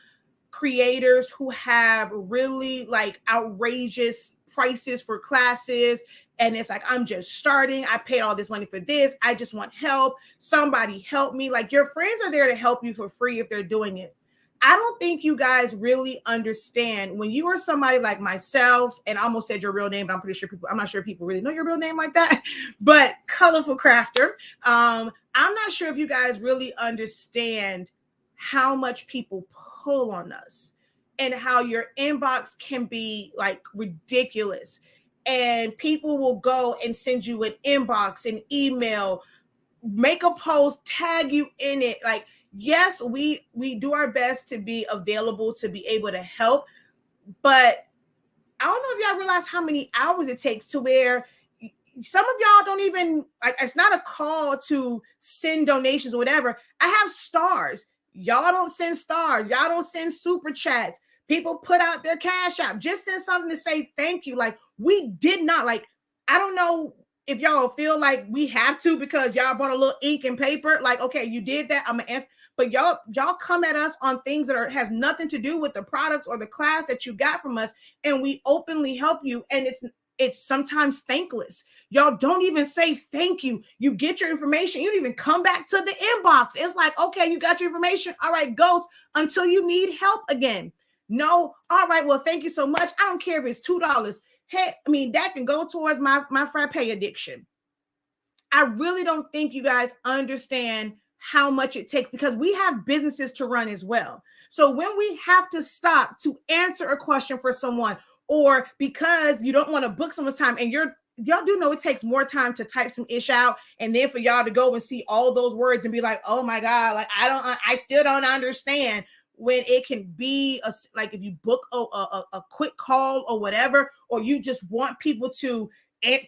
creators who have really like outrageous prices for classes, and it's like, I'm just starting, I paid all this money for this, I just want help, somebody help me. Like, your friends are there to help you for free if they're doing it. I don't think you guys really understand when you are somebody like myself, and I almost said your real name, but I'm pretty sure people, I'm not sure people really know your real name like that, but Colorful Crafter. I'm not sure if you guys really understand how much people pull on us, and how your inbox can be like ridiculous. And people will go and send you an inbox, an email, make a post, tag you in it. Like, yes, we do our best to be available, to be able to help, but I don't know if y'all realize how many hours it takes to where some of y'all don't even like, it's not a call to send donations or whatever. I have stars. Y'all don't send stars. Y'all don't send super chats. People put out their cash app. Just send something to say thank you. Like, we did not, like, I don't know if y'all feel like we have to because y'all bought a little ink and paper. Like, okay, you did that, I'm gonna answer. But y'all come at us on things that has nothing to do with the products or the class that you got from us, and we openly help you, and it's sometimes thankless. Y'all don't even say thank you. You get your information, you don't even come back to the inbox. It's like, okay, you got your information, all right, ghost, until you need help again. No, all right, well, thank you so much. I don't care if it's $2. Hey, I mean, that can go towards my frappe addiction. I really don't think you guys understand how much it takes, because we have businesses to run as well. So when we have to stop to answer a question for someone, or because you don't want to book someone's time, and y'all do know it takes more time to type some ish out, and then for y'all to go and see all those words and be like, oh my God, like, I still don't understand, when it can be like, if you book a quick call or whatever, or you just want people to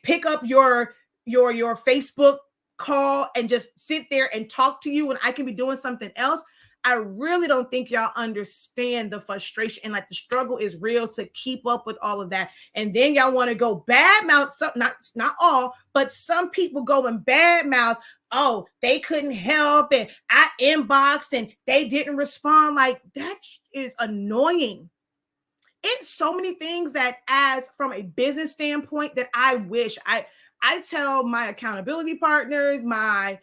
pick up your Facebook call and just sit there and talk to you when I can be doing something else. I really don't think y'all understand the frustration, and like, the struggle is real to keep up with all of that. And then y'all want to go bad mouth some, not all, but some people go and bad mouth, oh, they couldn't help, and I inboxed and they didn't respond. Like, that is annoying. It's so many things that, as from a business standpoint, that I wish I tell my accountability partners, my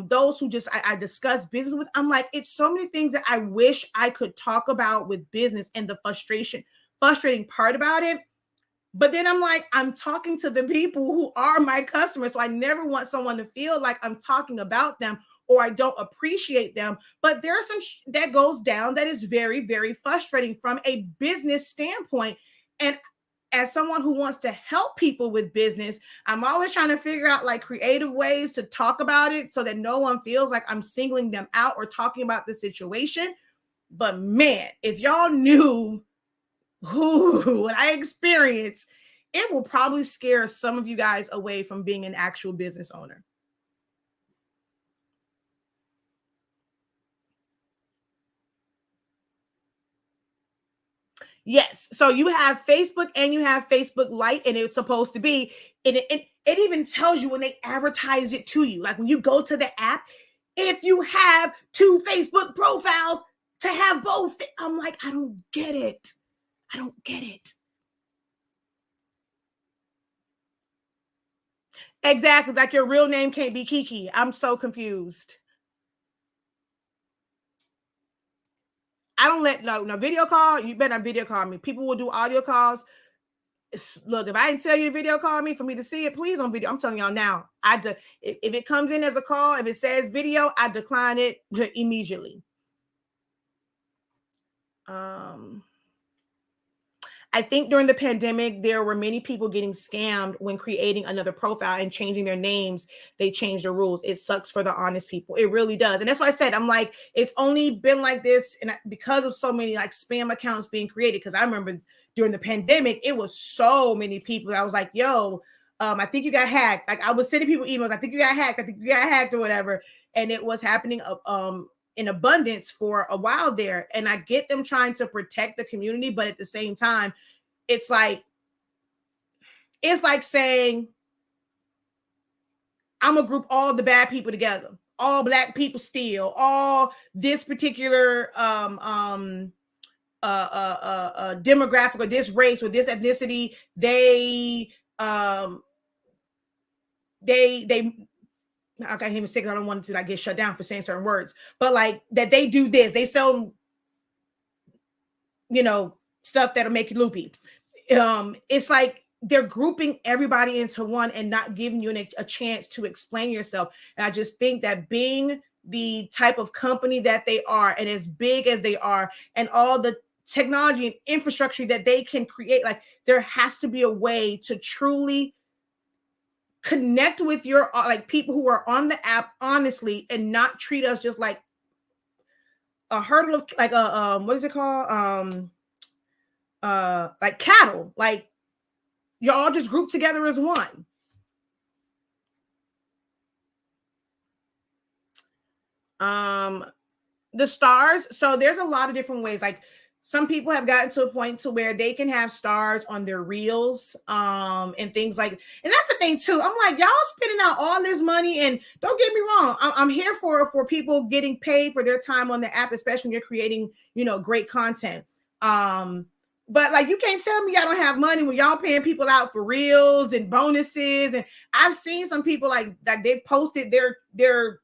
those who just I discuss business with. I'm like, it's so many things that I wish I could talk about with business, and the frustrating part about it. But then I'm like, I'm talking to the people who are my customers. So I never want someone to feel like I'm talking about them or I don't appreciate them. But there are some that goes down that is very, very frustrating from a business standpoint. And as someone who wants to help people with business, I'm always trying to figure out like creative ways to talk about it so that no one feels like I'm singling them out or talking about the situation. But man, if y'all knew what I experienced, it will probably scare some of you guys away from being an actual business owner. Yes. So you have Facebook and you have Facebook Lite, and it's supposed to be, it even tells you when they advertise it to you. Like, when you go to the app, if you have two Facebook profiles, to have both. I'm like, I don't get it. I don't get it. Exactly. Like, your real name can't be Kiki. I'm so confused. I don't let no video call. You better not video call me. People will do audio calls. Look, if I didn't tell you to video call me for me to see it, please don't video. I'm telling y'all now. If it comes in as a call, if it says video, I decline it immediately. I think during the pandemic, there were many people getting scammed when creating another profile and changing their names. They changed the rules. It sucks for the honest people. It really does. And that's why I said, I'm like, it's only been like this, and because of so many like spam accounts being created. Because I remember during the pandemic, it was so many people. I was like, yo, I think you got hacked. Like, I was sending people emails. I think you got hacked. I think you got hacked or whatever. And it was happening in abundance for a while there. And I get them trying to protect the community, but at the same time, it's like saying, I'm gonna group all the bad people together. All black people steal, all this particular demographic or this race or this ethnicity, they I can't even say, I don't want to like get shut down for saying certain words, but like that they do this, they sell, you know, stuff that'll make you loopy. It's like they're grouping everybody into one and not giving you a chance to explain yourself. And I just think that being the type of company that they are, and as big as they are, and all the technology and infrastructure that they can create, like there has to be a way to truly connect with your like people who are on the app honestly, and not treat us just like a hurdle of like a what is it called, like cattle, like you're all just grouped together as one. The stars, so there's a lot of different ways. Like some people have gotten to a point to where they can have stars on their reels, and things like, and that's the thing too. I'm like, y'all spending out all this money, and don't get me wrong, I'm here for people getting paid for their time on the app, especially when you're creating, you know, great content. But like, you can't tell me y'all don't have money when y'all paying people out for reels and bonuses. And I've seen some people like they've posted their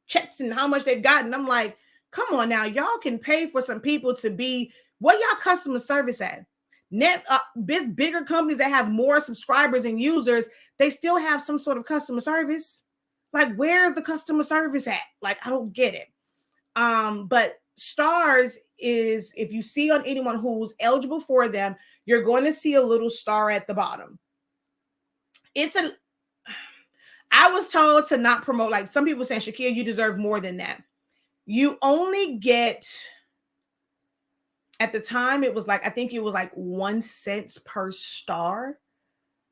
checks and how much they've gotten. I'm like, come on now, y'all can pay for some people to be, what y'all customer service at? Bigger companies that have more subscribers and users, they still have some sort of customer service. Like, where's the customer service at? Like, I don't get it. But stars is, if you see on anyone who's eligible for them, you're going to see a little star at the bottom. I was told to not promote, like some people saying, Shakia, you deserve more than that. You only get, at the time it was like, I think it was like 1 cent per star,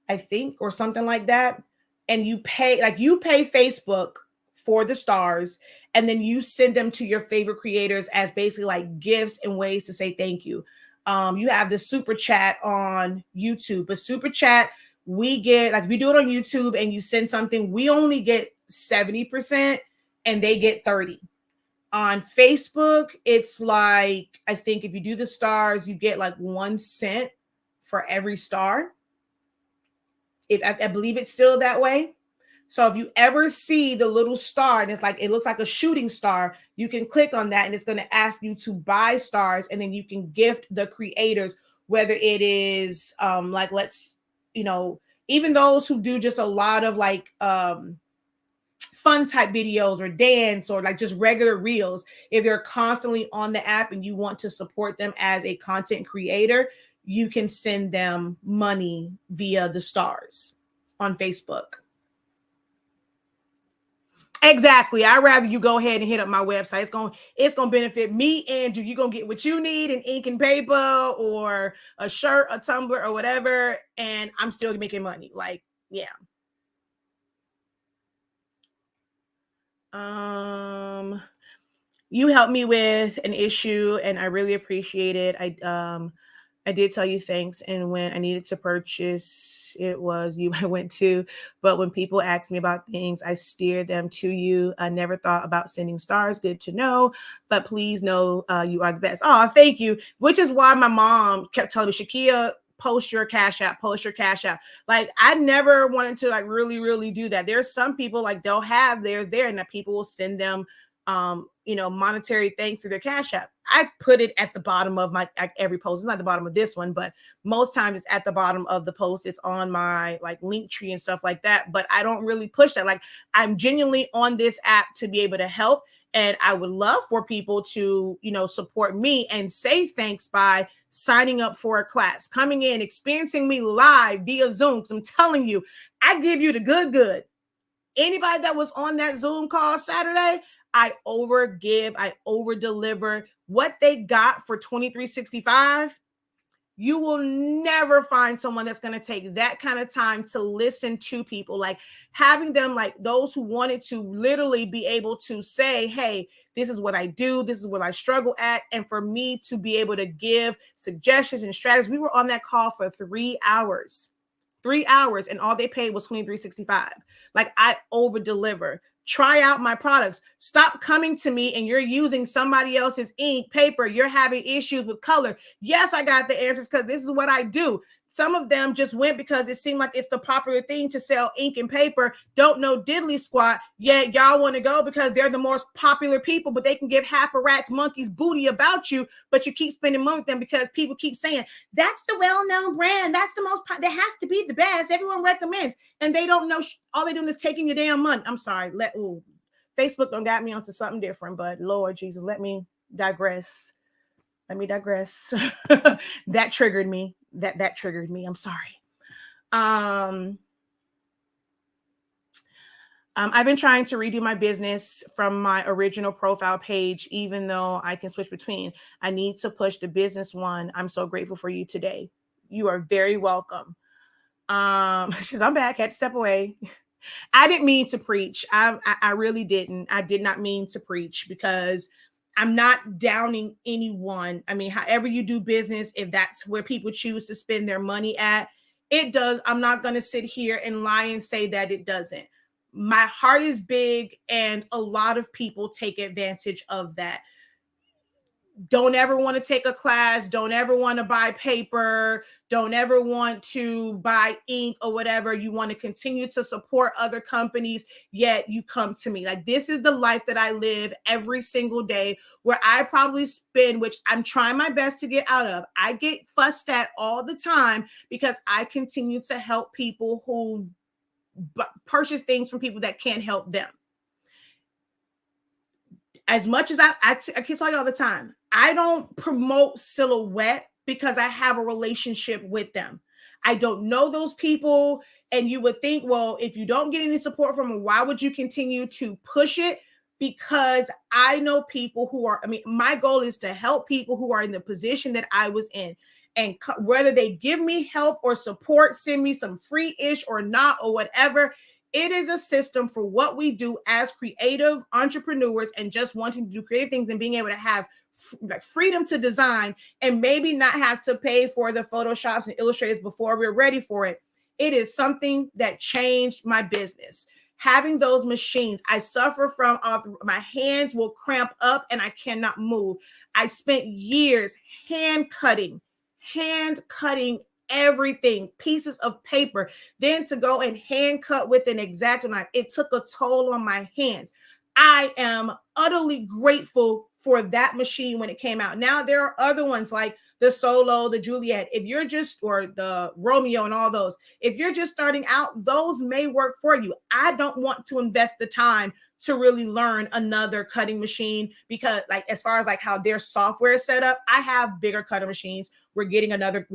I think, or something like that. And you pay Facebook for the stars, and then you send them to your favorite creators as basically like gifts and ways to say thank you. You have the super chat on YouTube, but super chat, we get, like if you do it on YouTube and you send something, we only get 70% and they get 30%. On Facebook, it's like, I think if you do the stars, you get like 1 cent for every star. I believe it's still that way. So if you ever see the little star and it's like, it looks like a shooting star, you can click on that and it's going to ask you to buy stars, and then you can gift the creators, whether it is like, let's, you know, even those who do just a lot of like fun type videos or dance or like just regular reels, if you're constantly on the app and you want to support them as a content creator, you can send them money via the stars on Facebook. Exactly. I'd rather you go ahead and hit up my website. It's gonna benefit me and you. You're gonna get what you need, an ink and paper or a shirt, a tumbler, or whatever, and I'm still making money. Like, yeah. You helped me with an issue and I really appreciate it. I did tell you thanks, and when I needed to purchase, it was you I went to. But when people ask me about things, I steer them to you. I never thought about sending stars. Good to know. But please know you are the best. Oh, thank you. Which is why my mom kept telling me, Shakia, post your cash app, post your cash app. Like, I never wanted to like really do that. There's some people like they'll have theirs there, and that people will send them you know, monetary thanks to their cash app. I put it at the bottom of my like, every post. It's not the bottom of this one, but most times it's at the bottom of the post. It's on my like link tree and stuff like that. But I don't really push that. Like, I'm genuinely on this app to be able to help. And I would love for people to, you know, support me and say thanks by signing up for a class, coming in, experiencing me live via Zoom. Because I'm telling you, I give you the good. Anybody that was on that Zoom call Saturday, I overgive, I over deliver. What they got for $23.65, You will never find someone that's going to take that kind of time to listen to people, like having them, like those who wanted to literally be able to say, hey, this is what I do, this is what I struggle at, and for me to be able to give suggestions and strategies. We were on that call for 3 hours. 3 hours, and all they paid was $23.65. Like, I over deliver. Try out my products. Stop coming to me and you're using somebody else's ink, paper. You're having issues with color. Yes, I got the answers because this is what I do. Some of them just went because it seemed like it's the popular thing to sell ink and paper. Don't know diddly squat. Yet y'all want to go because they're the most popular people, but they can give half a rat's monkey's booty about you. But you keep spending money with them because people keep saying that's the well-known brand. That's the most. That has to be the best. Everyone recommends, and they don't know. All they're doing is taking your damn money. I'm sorry. Facebook done got me onto something different, but Lord Jesus, let me digress. That triggered me. That triggered me. I'm sorry. I've been trying to redo my business from my original profile page, even though I can switch between. I need to push the business one. I'm so grateful for you today. You are very welcome. I'm back. Had to step away. I didn't mean to preach. I really didn't. I did not mean to preach because I'm not downing anyone. I mean, however you do business, if that's where people choose to spend their money at, it does. I'm not going to sit here and lie and say that it doesn't. My heart is big, and a lot of people take advantage of that. Don't ever want to take a class, don't ever want to buy paper, don't ever want to buy ink or whatever. You want to continue to support other companies, yet you come to me. Like, this is the life that I live every single day, where I probably spend, which I'm trying my best to get out of. I get fussed at all the time because I continue to help people who purchase things from people that can't help them. As much as I can tell you all the time, I don't promote Silhouette because I have a relationship with them. I don't know those people. And you would think, well, if you don't get any support from them, why would you continue to push it? Because I know people who are, my goal is to help people who are in the position that I was in. And whether they give me help or support, send me some free-ish or not, or whatever, it is a system for what we do as creative entrepreneurs and just wanting to do creative things and being able to have freedom to design and maybe not have to pay for the Photoshops and Illustrators before we're ready for it. It is something that changed my business. Having those machines, I suffer from, my hands will cramp up and I cannot move. I spent years hand cutting everything, pieces of paper, then to go and hand cut with an X-Acto knife. It took a toll on my hands. I am utterly grateful for that machine when it came out. Now there are other ones like the Solo, the Juliet. If you're just, or the Romeo and all those, if you're just starting out, those may work for you. I don't want to invest the time to really learn another cutting machine because, like, as far as like how their software is set up, I have bigger cutter machines. We're getting another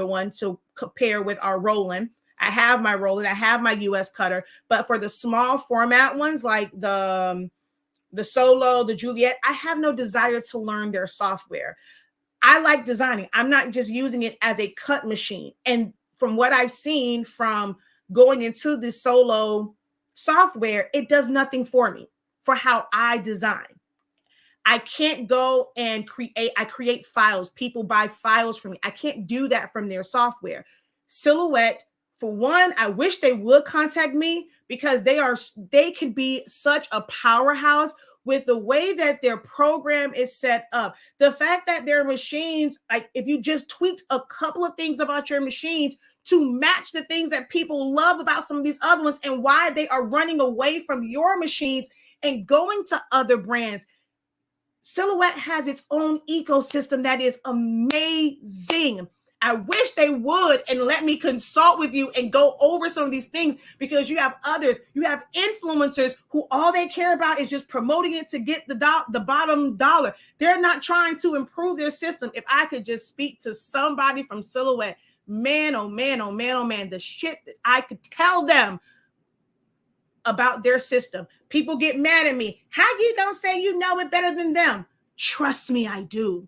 one to compare with our Roland. I have my Roland, I have my US cutter, but for the small format ones like the Solo, the Juliet, I have no desire to learn their software. I like designing. I'm not just using it as a cut machine. And from what I've seen from going into the Solo software, it does nothing for me for how I design. I can't go and create files. People buy files from me. I can't do that from their software. Silhouette, for one, I wish they would contact me because they could be such a powerhouse with the way that their program is set up. The fact that their machines, like if you just tweaked a couple of things about your machines to match the things that people love about some of these other ones and why they are running away from your machines and going to other brands. Silhouette has its own ecosystem that is amazing. I wish they would and let me consult with you and go over some of these things, because you have others, you have influencers who all they care about is just promoting it to get the bottom dollar. They're not trying to improve their system. If I could just speak to somebody from Silhouette, man, oh man, oh man, oh man, the shit that I could tell them about their system. People get mad at me. How you gonna say you know it better than them? Trust me, I do.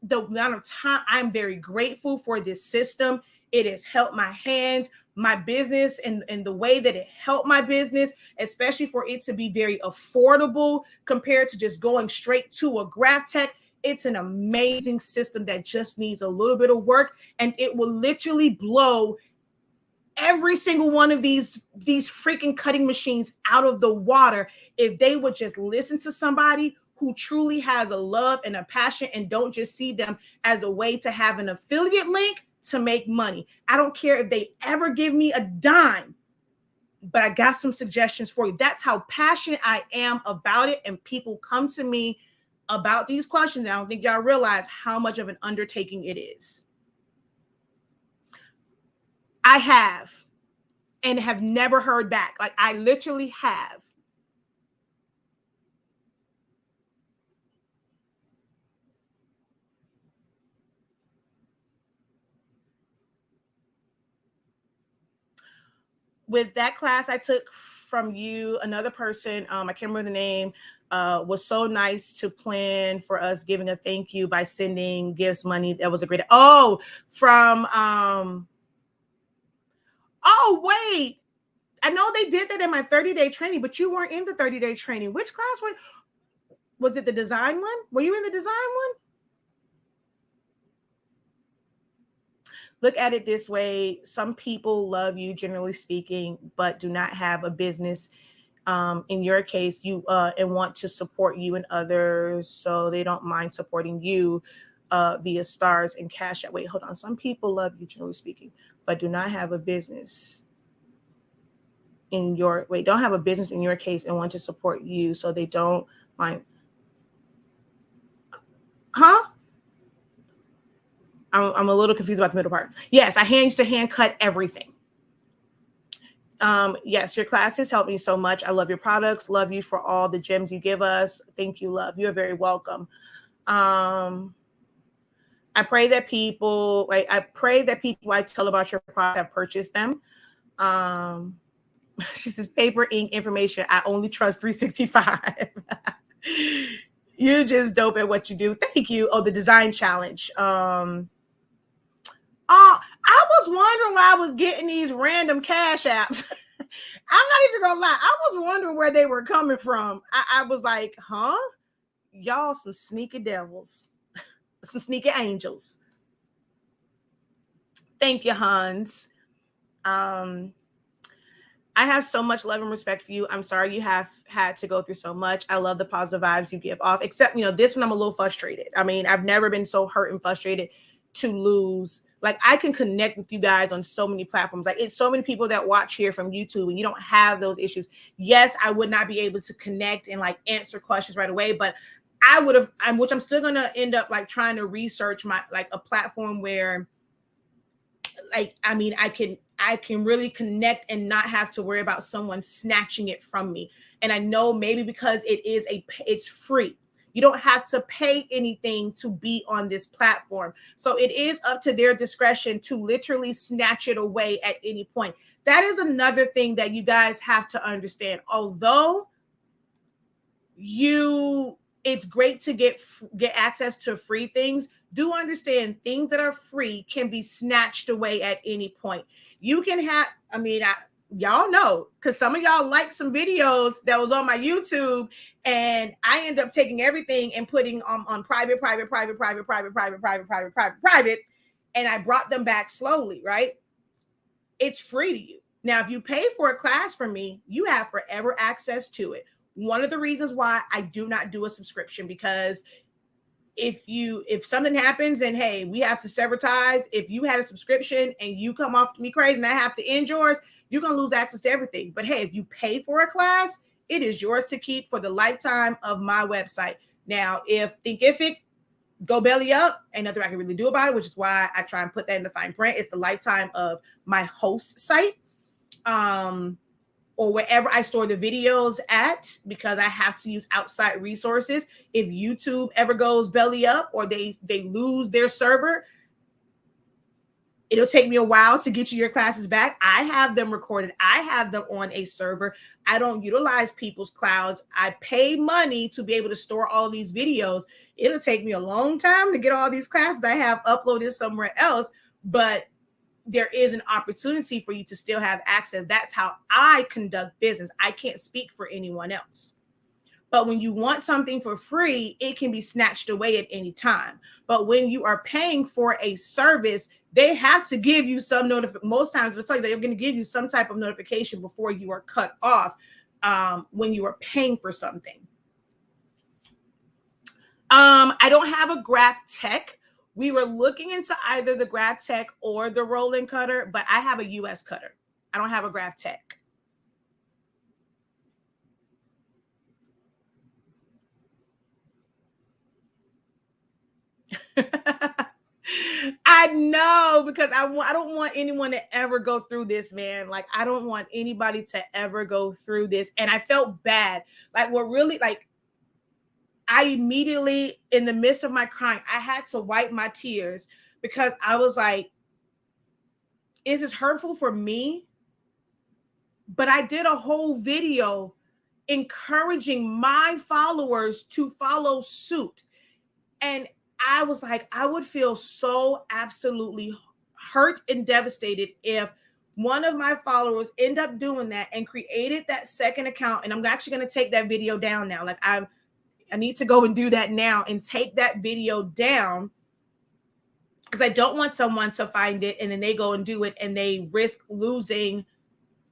the amount of time. I'm very grateful for this system. It has helped my hands, my business, and the way that it helped my business, especially for it to be very affordable compared to just going straight to a GrafTech. It's an amazing system that just needs a little bit of work, and it will literally blow every single one of these freaking cutting machines out of the water if they would just listen to somebody who truly has a love and a passion and don't just see them as a way to have an affiliate link to make money. I don't care if they ever give me a dime, but I got some suggestions for you. That's how passionate I am about it. And people come to me about these questions. I don't think y'all realize how much of an undertaking it is. I have, and have never heard back. Like, I literally have. With that class I took from you, another person, I can't remember the name, was so nice to plan for us giving a thank you by sending gifts, money. That was a great, from, oh, wait. I know they did that in my 30-day training, but you weren't in the 30-day training. Which class was it? The design one? Were you in the design one? Look at it this way. Some people love you, generally speaking, but do not have a business. In your case, you and want to support you and others, so they don't mind supporting you via stars and cash out. Wait, hold on. Some people love you, generally speaking, but do not have a business don't have a business in your case and want to support you, so they don't mind. Huh? I'm a little confused about the middle part. Yes, I used to hand cut everything. Yes, your classes help me so much. I love your products. Love you for all the gems you give us. Thank you, love. You're very welcome. I pray that people, I tell about your product have purchased them. She says, paper, ink, information. I only trust 365. You're just dope at what you do. Thank you. Oh, the design challenge. I was wondering why I was getting these random cash apps. I'm not even gonna lie. I was wondering where they were coming from. I was like, huh? Y'all some sneaky devils. Some sneaky angels. Thank you, Hans. I have so much love and respect for you. I'm sorry you have had to go through so much. I love the positive vibes you give off, except, this one I'm a little frustrated. I mean, I've never been so hurt and frustrated to lose. Like, I can connect with you guys on so many platforms. Like, it's so many people that watch here from YouTube and you don't have those issues. Yes, I would not be able to connect and answer questions right away, but I would have, which I'm still going to end up trying to research a platform where I can really connect and not have to worry about someone snatching it from me. And I know maybe because it's free. You don't have to pay anything to be on this platform. So it is up to their discretion to literally snatch it away at any point. That is another thing that you guys have to understand. Although it's great to get access to free things, do understand things that are free can be snatched away at any point. You can have, y'all know, because some of y'all like some videos that was on my YouTube, and I end up taking everything and putting on private, and I brought them back slowly, right? It's free to you. Now, if you pay for a class from me, you have forever access to it. One of the reasons why I do not do a subscription, because if something happens and hey, we have to sever ties, if you had a subscription and you come off to me crazy and I have to end yours, you're going to lose access to everything. But hey, if you pay for a class, it is yours to keep for the lifetime of my website. Now, if it go belly up, ain't nothing I can really do about it, which is why I try and put that in the fine print. It's the lifetime of my host site. Or wherever I store the videos at, because I have to use outside resources. If YouTube ever goes belly up or they lose their server, It'll take me a while to get you your classes back. I have them recorded. I have them on a server. I don't utilize people's clouds. I pay money to be able to store all these videos. It'll take me a long time to get all these classes I have uploaded somewhere else, but there is an opportunity for you to still have access. That's how I conduct business. I can't speak for anyone else. But when you want something for free, it can be snatched away at any time. But when you are paying for a service, they have to give you some notification. Most times, they're going to give you some type of notification before you are cut off when you are paying for something. I don't have a Graphtec. We were looking into either the Graphtec or the Roland cutter, but I have a US cutter. I don't have a Graphtec. I know, because I don't want anyone to ever go through this, man. Like, I don't want anybody to ever go through this. And I felt bad. Like, what really, like, I immediately, in the midst of my crying, I had to wipe my tears because I was like, is this hurtful for me? But I did a whole video encouraging my followers to follow suit. And I was like, I would feel so absolutely hurt and devastated if one of my followers end up doing that and created that second account. And I'm actually going to take that video down now. Like, I need to go and do that now and take that video down, because I don't want someone to find it and then they go and do it and they risk losing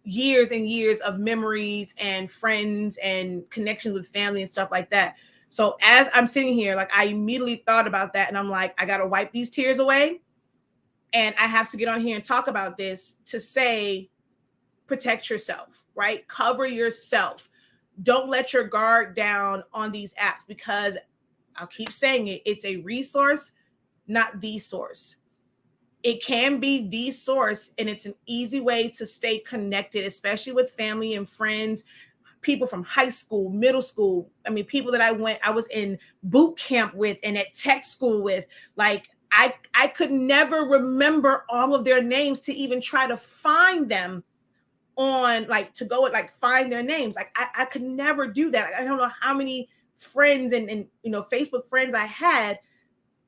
years and years of memories and friends and connections with family and stuff like that. So as I'm sitting here, like, I immediately thought about that, and I'm like, I got to wipe these tears away, and I have to get on here and talk about this to say, protect yourself, right? Cover yourself. Don't let your guard down on these apps, because I'll keep saying it, it's a resource, not the source. It can be the source, and it's an easy way to stay connected, especially with family and friends, people from high school, middle school. I mean, people that I was in boot camp with and at tech school with. Like, I could never remember all of their names to even try to find them on, like, to go and like find their names. Like, I could never do that. I don't know how many friends and Facebook friends I had.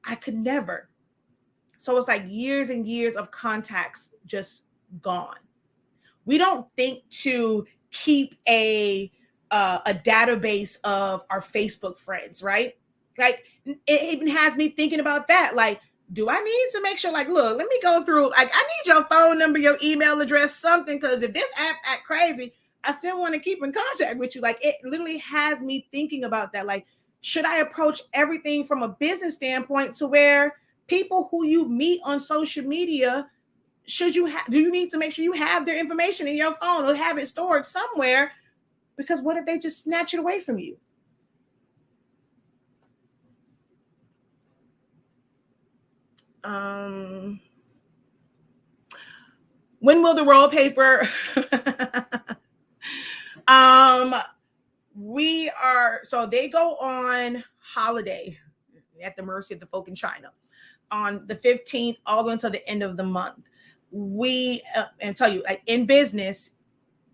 I could never. So it's like years and years of contacts just gone. We don't think to keep a database of our Facebook friends, right? Like, it even has me thinking about that. Like, do I need to make sure, like, look, let me go through, like, I need your phone number, your email address, something, because if this app act crazy, I still want to keep in contact with you. Like, it literally has me thinking about that. Like, should I approach everything from a business standpoint to where people who you meet on social media, do you need to make sure you have their information in your phone or have it stored somewhere? Because what if they just snatch it away from you? When will the roll paper? So they go on holiday at the mercy of the folk in China on the 15th, all the way until the end of the month. And tell you, like, in business,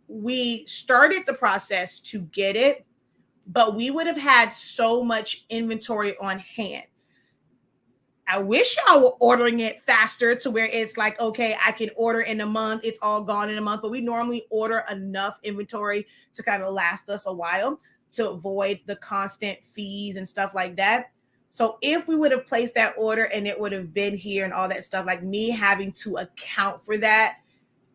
we started the process to get it, but we would have had so much inventory on hand. I wish y'all were ordering it faster to where it's like, okay, I can order in a month, it's all gone in a month, but we normally order enough inventory to kind of last us a while to avoid the constant fees and stuff like that. So if we would have placed that order and it would have been here and all that stuff, like me having to account for that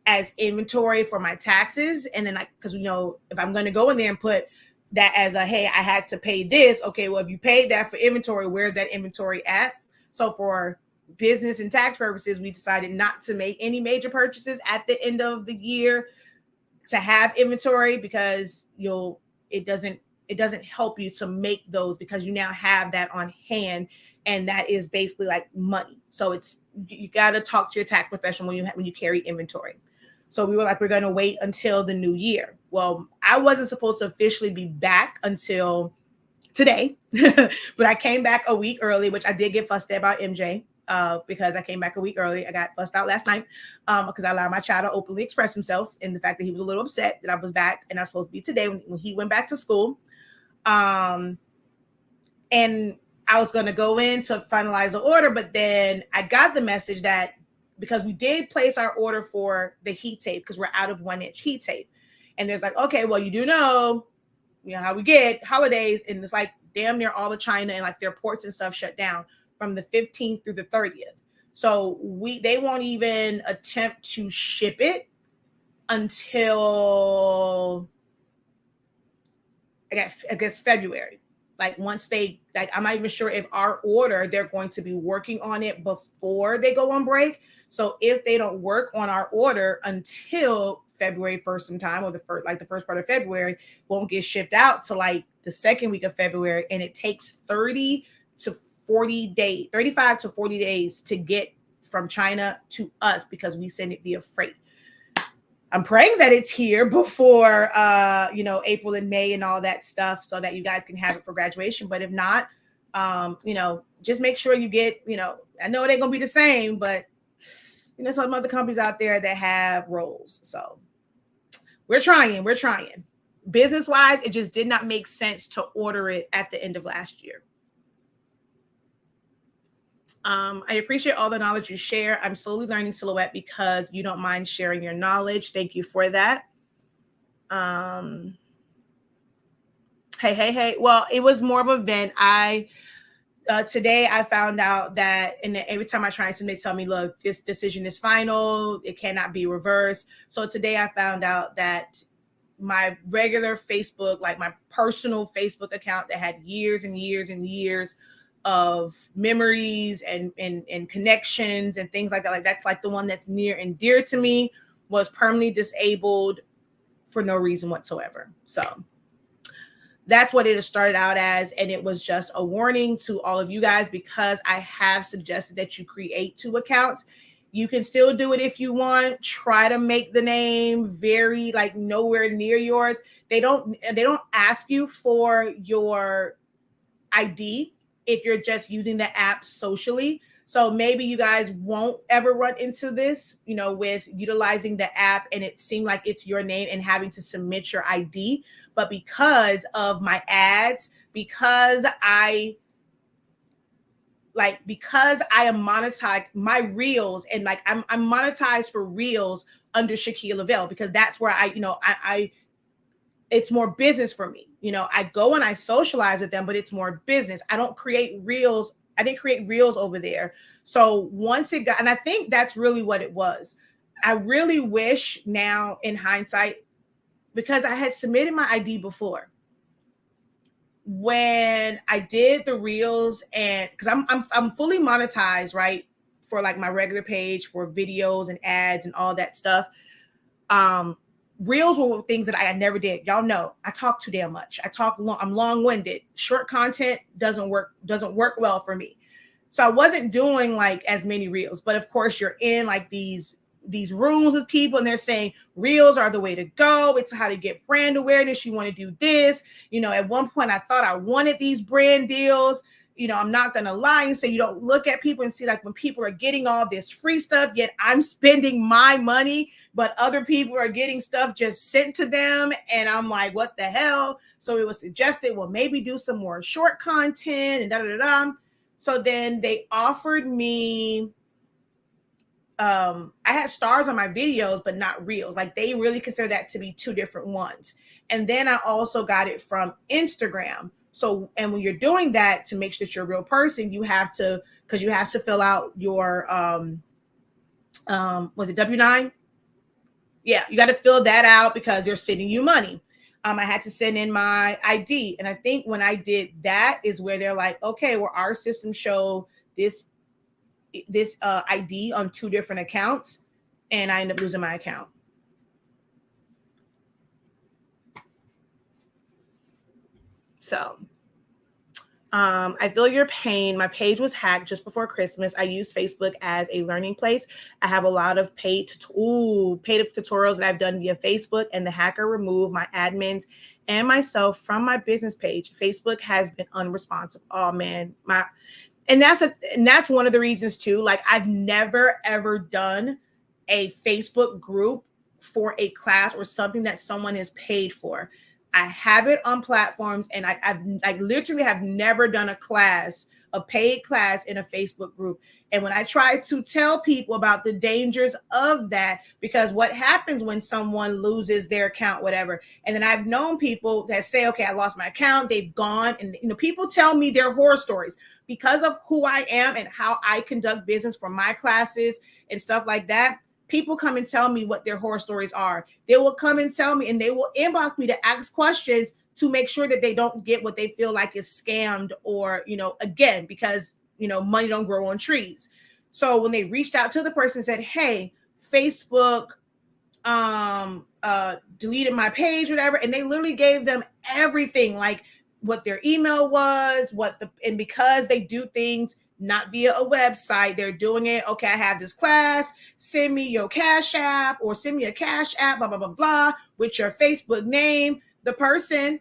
as inventory for my taxes, and then, like, because if I'm going to go in there and put that as a, hey, I had to pay this, okay, well, if you paid that for inventory, where's that inventory at? So for business and tax purposes, we decided not to make any major purchases at the end of the year to have inventory, because it doesn't help you to make those, because you now have that on hand, and that is basically like money. So you got to talk to your tax professional when you carry inventory. So we were like, we're going to wait until the new year. Well, I wasn't supposed to officially be back until today, but I came back a week early, which I did get fussed at by MJ. because I came back a week early. I got bust out last night because I allowed my child to openly express himself, and the fact that he was a little upset that I was back and I was supposed to be today when he went back to school. And I was going to go in to finalize the order, but then I got the message that because we did place our order for the heat tape because we're out of 1-inch heat tape. And there's like, okay, well, you know how we get holidays, and it's like damn near all of China and like their ports and stuff shut down from the 15th through the 30th. So they won't even attempt to ship it until I guess February. Like once they, like, I'm not even sure if our order, they're going to be working on it before they go on break. So if they don't work on our order until February 1st sometime, or the first part of February, won't get shipped out to like the second week of February. And it takes 35 to 40 days to get from China to us because we send it via freight. I'm praying that it's here before, April and May and all that stuff so that you guys can have it for graduation. But if not, just make sure you get, I know it ain't going to be the same, but, some other companies out there that have roles. So we're trying. Business wise, it just did not make sense to order it at the end of last year. I appreciate all the knowledge you share. I'm slowly learning Silhouette because you don't mind sharing your knowledge. Thank you for that. Hey. Well, it was more of a vent. Today I found out that, and every time I try and they tell me, look, this decision is final. It cannot be reversed. So today I found out that my regular Facebook, like my personal Facebook account that had years and years and years of memories and connections and things like that. Like that's like the one that's near and dear to me, was permanently disabled for no reason whatsoever. So that's what it has started out as. And it was just a warning to all of you guys, because I have suggested that you create 2 accounts. You can still do it if you want. Try to make the name very like nowhere near yours. They don't ask you for your ID if you're just using the app socially. So maybe you guys won't ever run into this, with utilizing the app and it seemed like it's your name and having to submit your ID. But because of my ads, because I am monetized, my reels, and like I'm monetized for reels under Shakia Lavelle, because that's where I it's more business for me. I go and I socialize with them, but it's more business. I don't create reels. I didn't create reels over there. So once it got, and I think that's really what it was. I really wish now in hindsight, because I had submitted my ID before when I did the reels, and because I'm fully monetized, right? For like my regular page for videos and ads and all that stuff. Reels were things that I never did. Y'all know I talk too damn much. I'm long-winded. Short content doesn't work well for me. So I wasn't doing like as many reels. But of course, you're in like these rooms with people and they're saying reels are the way to go. It's how to get brand awareness. You want to do this. At one point I thought I wanted these brand deals. I'm not going to lie and say you don't look at people and see like when people are getting all this free stuff, yet I'm spending my money, but other people are getting stuff just sent to them. And I'm like, what the hell? So it was suggested, well, maybe do some more short content and da-da-da-da. So then they offered me, I had stars on my videos, but not reels. Like they really consider that to be 2 different ones. And then I also got it from Instagram. So, and when you're doing that, to make sure that you're a real person, you have to fill out your, was it W-9? Yeah, you got to fill that out because they're sending you money. I had to send in my ID. And I think when I did that is where they're like, okay, well, our system showed this ID on 2 different accounts. And I ended up losing my account. So I feel your pain. My page was hacked just before Christmas. I use Facebook as a learning place. I have a lot of paid tutorials that I've done via Facebook, and the hacker removed my admins and myself from my business page. Facebook has been unresponsive. Oh man, And that's one of the reasons too. Like, I've never ever done a Facebook group for a class or something that someone has paid for. I have it on platforms, and I literally have never done a paid class in a Facebook group. And when I try to tell people about the dangers of that, because what happens when someone loses their account, whatever, and then I've known people that say, okay, I lost my account, they've gone, and people tell me their horror stories because of who I am and how I conduct business for my classes and stuff like that. People come and tell me what their horror stories are. They will come and tell me, and they will inbox me to ask questions to make sure that they don't get what they feel like is scammed, or, again, because, money don't grow on trees. So when they reached out to the person and said, hey, Facebook deleted my page, whatever, and they literally gave them everything, like what their email was, and because they do things not via a website, they're doing it, okay, I have this class, send me your Cash App, or send me a Cash App, blah blah blah blah, with your Facebook name. The person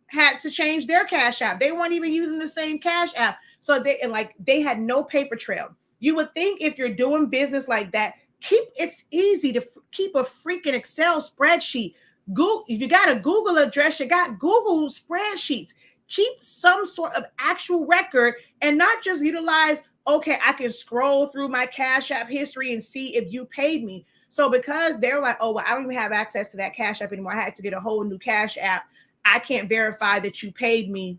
had to change their Cash App. They weren't even using the same Cash App. So they had no paper trail. You would think if you're doing business like that, it's easy to keep a freaking Excel spreadsheet. Google, if you got a Google address, you got Google spreadsheets. Keep some sort of actual record, and not just utilize, okay, I can scroll through my Cash App history and see if you paid me. So because they're like, oh, well, I don't even have access to that Cash App anymore, I had to get a whole new Cash App, I can't verify that you paid me.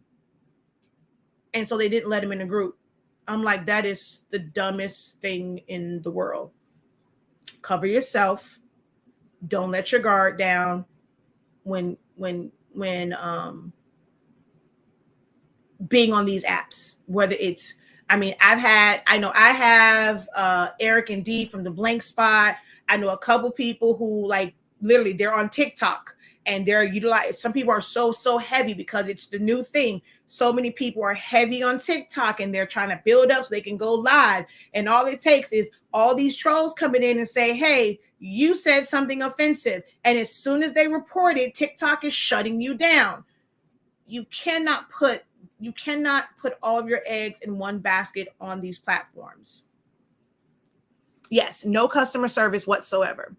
And so they didn't let him in the group. I'm like, that is the dumbest thing in the world. Cover yourself. Don't let your guard down when being on these apps, whether it's, I know I have Eric and D from the Blank Spot. I know a couple people who, like, literally they're on TikTok, and they're utilized. Some people are so heavy because it's the new thing. So many people are heavy on TikTok, and they're trying to build up so they can go live. And all it takes is all these trolls coming in and say, hey, you said something offensive. And as soon as they report it, TikTok is shutting you down. You cannot put all of your eggs in one basket on these platforms. Yes, no customer service whatsoever.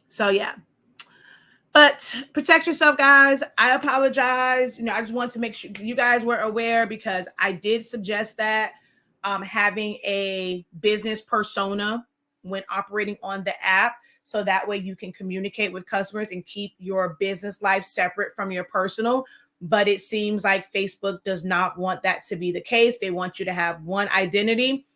So yeah. But protect yourself, guys. I apologize. I just want to make sure you guys were aware, because I did suggest that having a business persona when operating on the app, so that way you can communicate with customers and keep your business life separate from your personal. But it seems like Facebook does not want that to be the case. They want you to have one identity.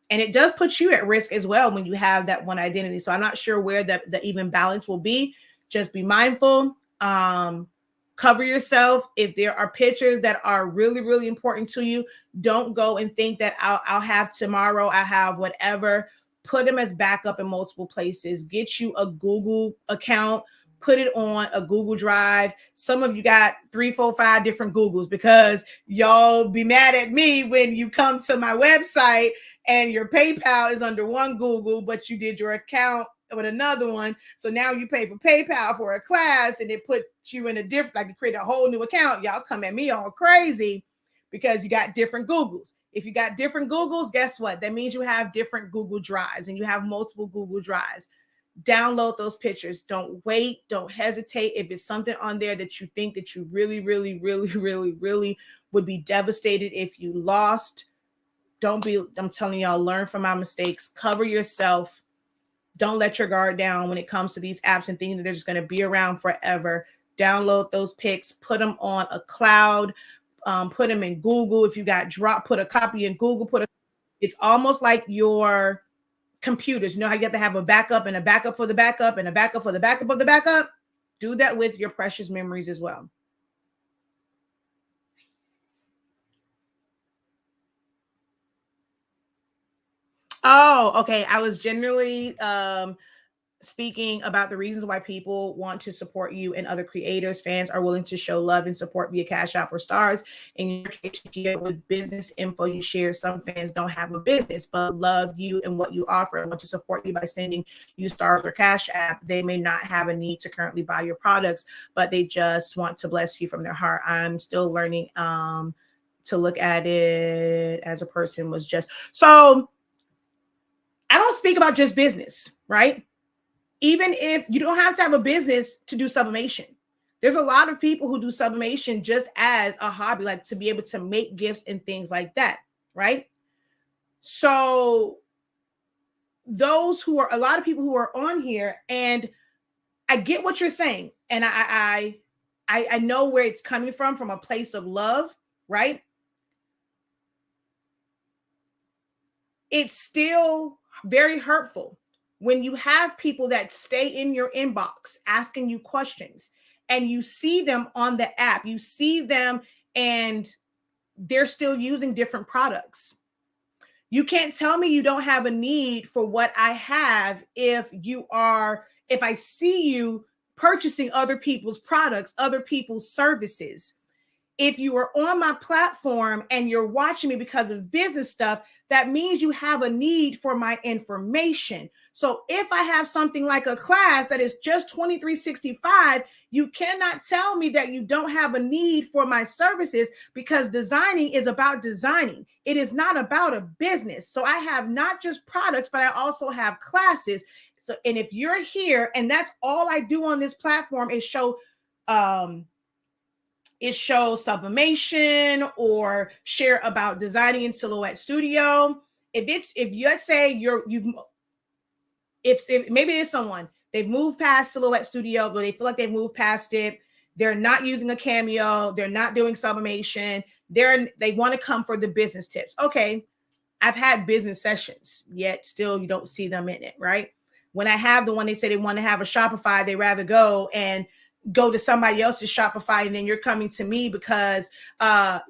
And it does put you at risk as well when you have that one identity. So I'm not sure where the even balance will be. Just be mindful. Cover yourself. If there are pictures that are really, really important to you, don't go and think that I'll have tomorrow, I have whatever. Put them as backup in multiple places. Get you a Google account. Put it on a Google Drive. Some of you got 3, 4, 5 different Googles, because y'all be mad at me when you come to my website and your PayPal is under one Google, but you did your account with another one. So now you pay for PayPal for a class, and it put you in a different, like, you create a whole new account. Y'all come at me all crazy because you got different Googles. If you got different Googles, guess what? That means you have different Google Drives, and you have multiple Google Drives. Download those pictures. Don't wait. Don't hesitate. If it's something on there that you think that you really, really, really, really, really would be devastated if you lost, I'm telling y'all, learn from my mistakes. Cover yourself. Don't let your guard down when it comes to these apps and thinking that they're just going to be around forever. Download those pics, put them on a cloud, put them in Google. If you got put a copy in Google, it's almost like your computers. You know how you have to have a backup and a backup for the backup and a backup for the backup of the backup? Do that with your precious memories as well. Oh, okay. I was generally speaking about the reasons why people want to support you and other creators. Fans are willing to show love and support via Cash App or stars. In your case, with business info you share, some fans don't have a business but love you and what you offer and want to support you by sending you stars or Cash App. They may not have a need to currently buy your products, but they just want to bless you from their heart. I'm still learning to look at it as a person was just. So I don't speak about just business, right? Even if you don't have to have a business to do sublimation. There's a lot of people who do sublimation just as a hobby, like to be able to make gifts and things like that, right? So those who are, a lot of people who are on here, and I get what you're saying, and I know where it's coming from a place of love, right? It's still very hurtful when you have people that stay in your inbox asking you questions and you see them on the app, you see them and they're still using different products. You can't tell me you don't have a need for what I have if I see you purchasing other people's products, other people's services. If you are on my platform and you're watching me because of business stuff, that means you have a need for my information. So if I have something like a class that is just $23.65, you cannot tell me that you don't have a need for my services, because designing is about designing. It is not about a business. So I have not just products, but I also have classes. So, and if you're here and that's all I do on this platform is show sublimation or share about designing in Silhouette Studio. If let's say if maybe it's someone they've moved past Silhouette Studio, but they feel like they've moved past it. They're not using a Cameo. They're not doing sublimation. They want to come for the business tips. Okay, I've had business sessions, yet still you don't see them in it, right? When I have the one they say they want to have a Shopify, they rather go to somebody else's Shopify, and then you're coming to me because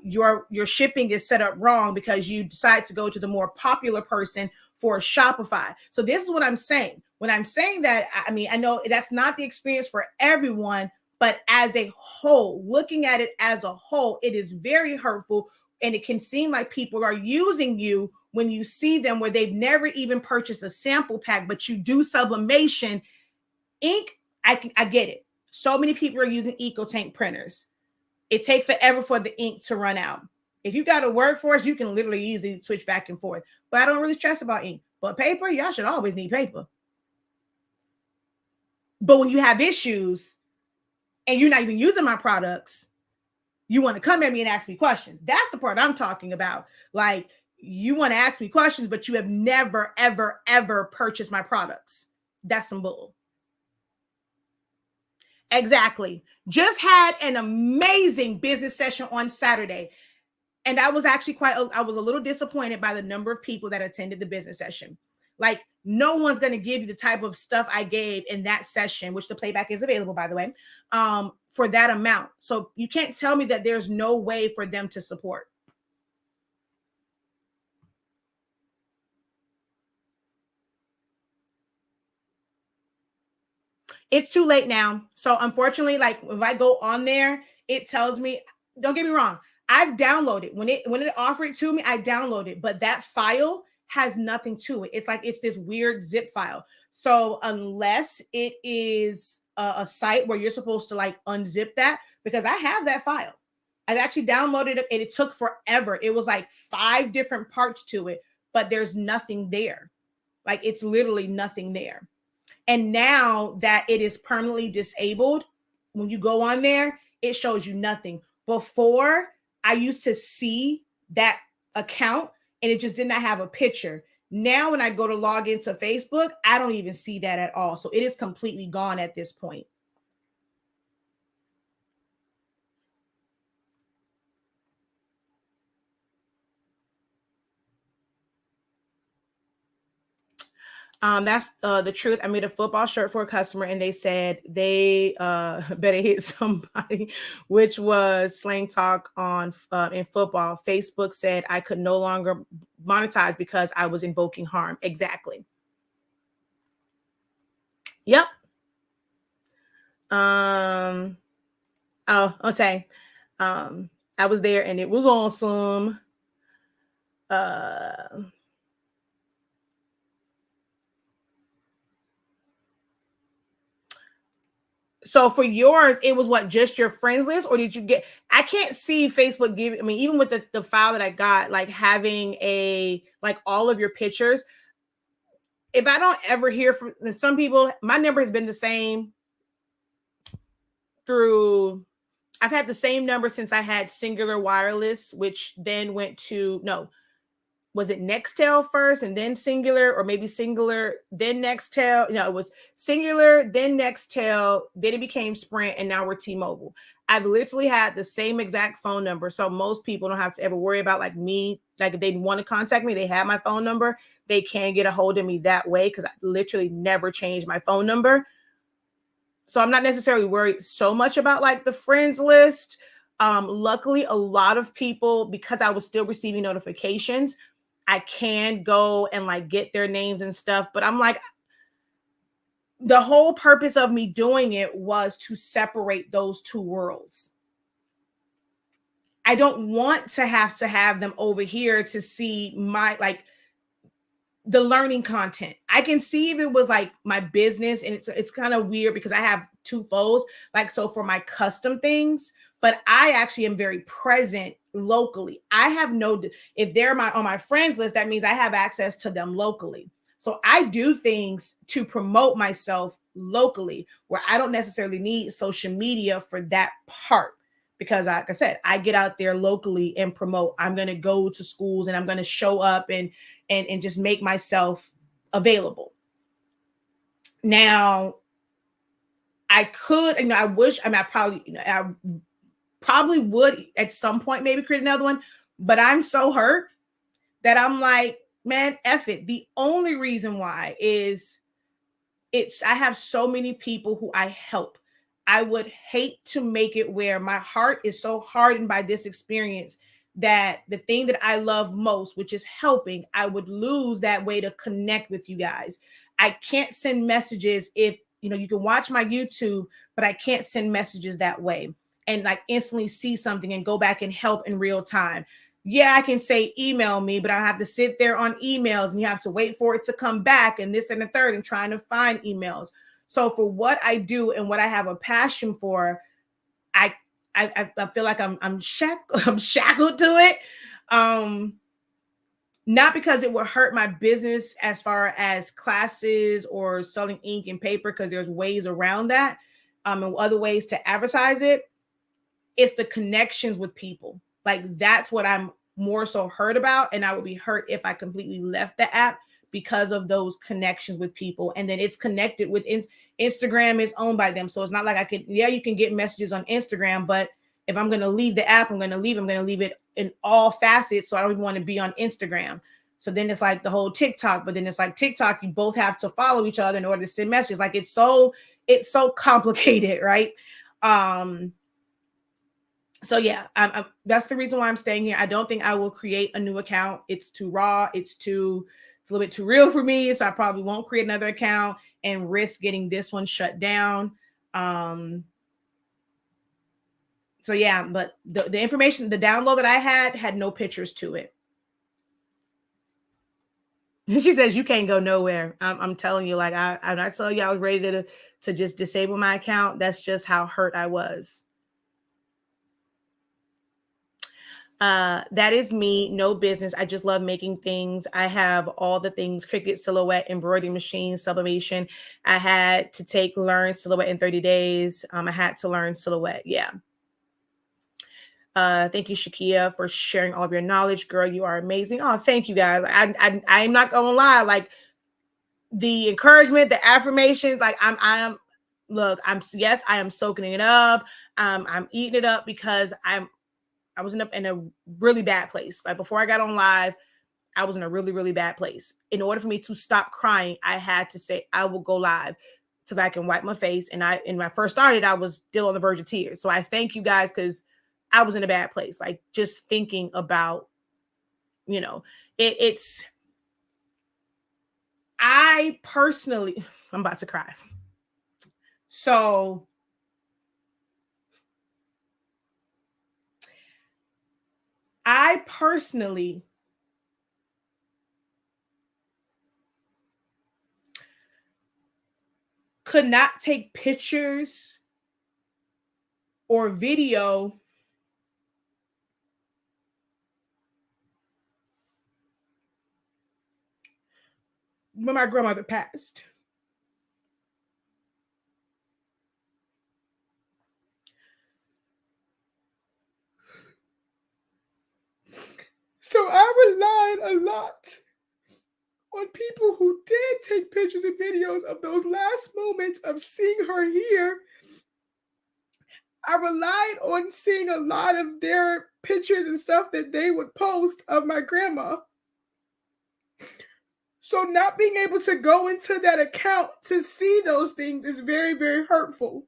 your shipping is set up wrong because you decide to go to the more popular person for Shopify. So this is what I'm saying. When I'm saying that, I mean, I know that's not the experience for everyone, but as a whole, looking at it as a whole, it is very hurtful. And it can seem like people are using you when you see them where they've never even purchased a sample pack, but you do sublimation. Ink, I get it. So many people are using EcoTank printers. It takes forever for the ink to run out. If you got a workforce, you can literally easily switch back and forth. But I don't really stress about ink. But paper, y'all should always need paper. But when you have issues and you're not even using my products, you want to come at me and ask me questions. That's the part I'm talking about. Like, you want to ask me questions, but you have never, ever, ever purchased my products. That's some bull. Exactly. Just had an amazing business session on Saturday. And I was actually I was a little disappointed by the number of people that attended the business session. Like, no one's going to give you the type of stuff I gave in that session, which the playback is available, by the way, for that amount. So you can't tell me that there's no way for them to support. It's too late now. So unfortunately, like if I go on there, it tells me, don't get me wrong, I've downloaded when it offered it to me, I downloaded, but that file has nothing to it. It's like it's this weird zip file. So unless it is a site where you're supposed to like unzip that, because I have that file. I've actually downloaded it and it took forever. It was like 5 different parts to it, but there's nothing there. Like it's literally nothing there. And now that it is permanently disabled, when you go on there, it shows you nothing. Before, I used to see that account and it just did not have a picture. Now, when I go to log into Facebook, I don't even see that at all. So it is completely gone at this point. That's the truth. I made a football shirt for a customer and they said they better hit somebody, which was slang talk on in football. Facebook said I could no longer monetize because I was invoking harm. Exactly. Yep. Oh, okay. I was there and it was awesome. Uh so for yours, it was what, just your friends list, or did you get, I can't see Facebook give, I mean, even with the file that I got, like having a like all of your pictures. If I don't ever hear from some people, my number has been the same through, I've had the same number since I had Singular Wireless, which then went to, no, was it Nextel first and then Singular, or maybe Singular, then Nextel? No, it was Singular, then Nextel, then it became Sprint, and now we're T-Mobile. I've literally had the same exact phone number. So most people don't have to ever worry about like me. Like if they want to contact me, they have my phone number. They can get a hold of me that way because I literally never changed my phone number. So I'm not necessarily worried so much about like the friends list. Luckily, a lot of people, because I was still receiving notifications, I can go and like get their names and stuff. But I'm like, the whole purpose of me doing it was to separate those two worlds. I don't want to have them over here to see my like the learning content. I can see if it was like my business, and it's kind of weird because I have two phones, like so for my custom things, but I actually am very present locally. I have no, if they're my on my friends list, that means I have access to them locally. So I do things to promote myself locally where I don't necessarily need social media for that part, because like I said, I get out there locally and promote. I'm going to go to schools and I'm going to show up and just make myself available. Now, I could, I wish, I probably, I probably would at some point maybe create another one, but I'm so hurt that I'm like, man, F it. The only reason why is I have so many people who I help. I would hate to make it where my heart is so hardened by this experience that the thing that I love most, which is helping, I would lose that way to connect with you guys. I can't send messages if, you can watch my YouTube, but I can't send messages that way and like instantly see something and go back and help in real time. Yeah, I can say email me, but I have to sit there on emails and you have to wait for it to come back and this and the third and trying to find emails. So for what I do and what I have a passion for, I I feel like I'm shackled to it. Um, Not because it would hurt my business as far as classes or selling ink and paper, because there's ways around that, and other ways to advertise it. It's the connections with people. Like that's what I'm more so hurt about. And I would be hurt if I completely left the app because of those connections with people. And then it's connected with Instagram is owned by them. So it's not like I could, yeah, you can get messages on Instagram, but if I'm going to leave the app, I'm going to leave it in all facets. So I don't even want to be on Instagram. So then it's like the whole TikTok, but then it's like TikTok, you both have to follow each other in order to send messages. Like it's so complicated, right? So yeah, that's the reason why I'm staying here. I don't think I will create a new account. It's too raw. It's a little bit too real for me. So I probably won't create another account and risk getting this one shut down. So yeah, but the information, the download that I had no pictures to it. She says you can't go nowhere. I'm telling you, like I told you I was ready to just disable my account. That's just how hurt I was. That is me, no business. I just love making things. I have all the things: Cricut, Silhouette, embroidery machine, sublimation. I had to learn Silhouette in 30 days. I had to learn Silhouette. Yeah. Thank you, Shakia, for sharing all of your knowledge. Girl, you are amazing. Oh, thank you guys. I'm not gonna lie, like the encouragement, the affirmations, like look, yes, I am soaking it up. I'm eating it up because I was in a really bad place. Like before I got on live, I was in a really, really bad place. In order for me to stop crying, I had to say, I will go live so that I can wipe my face. And when I first started, I was still on the verge of tears. So I thank you guys because I was in a bad place. Like just thinking about, it's, I personally, I'm about to cry. So I personally could not take pictures or video when my grandmother passed. So I relied a lot on people who did take pictures and videos of those last moments of seeing her here. I relied on seeing a lot of their pictures and stuff that they would post of my grandma. So not being able to go into that account to see those things is very, very hurtful.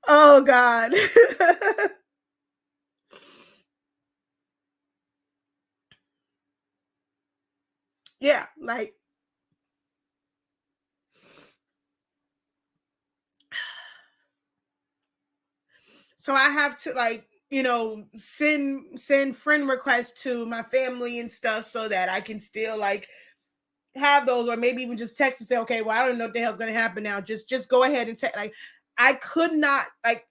Oh God. Yeah, like so I have to like, send friend requests to my family and stuff so that I can still like have those, or maybe even just text and say, okay, well, I don't know what the hell's gonna happen now. Just go ahead and text. Like I could not like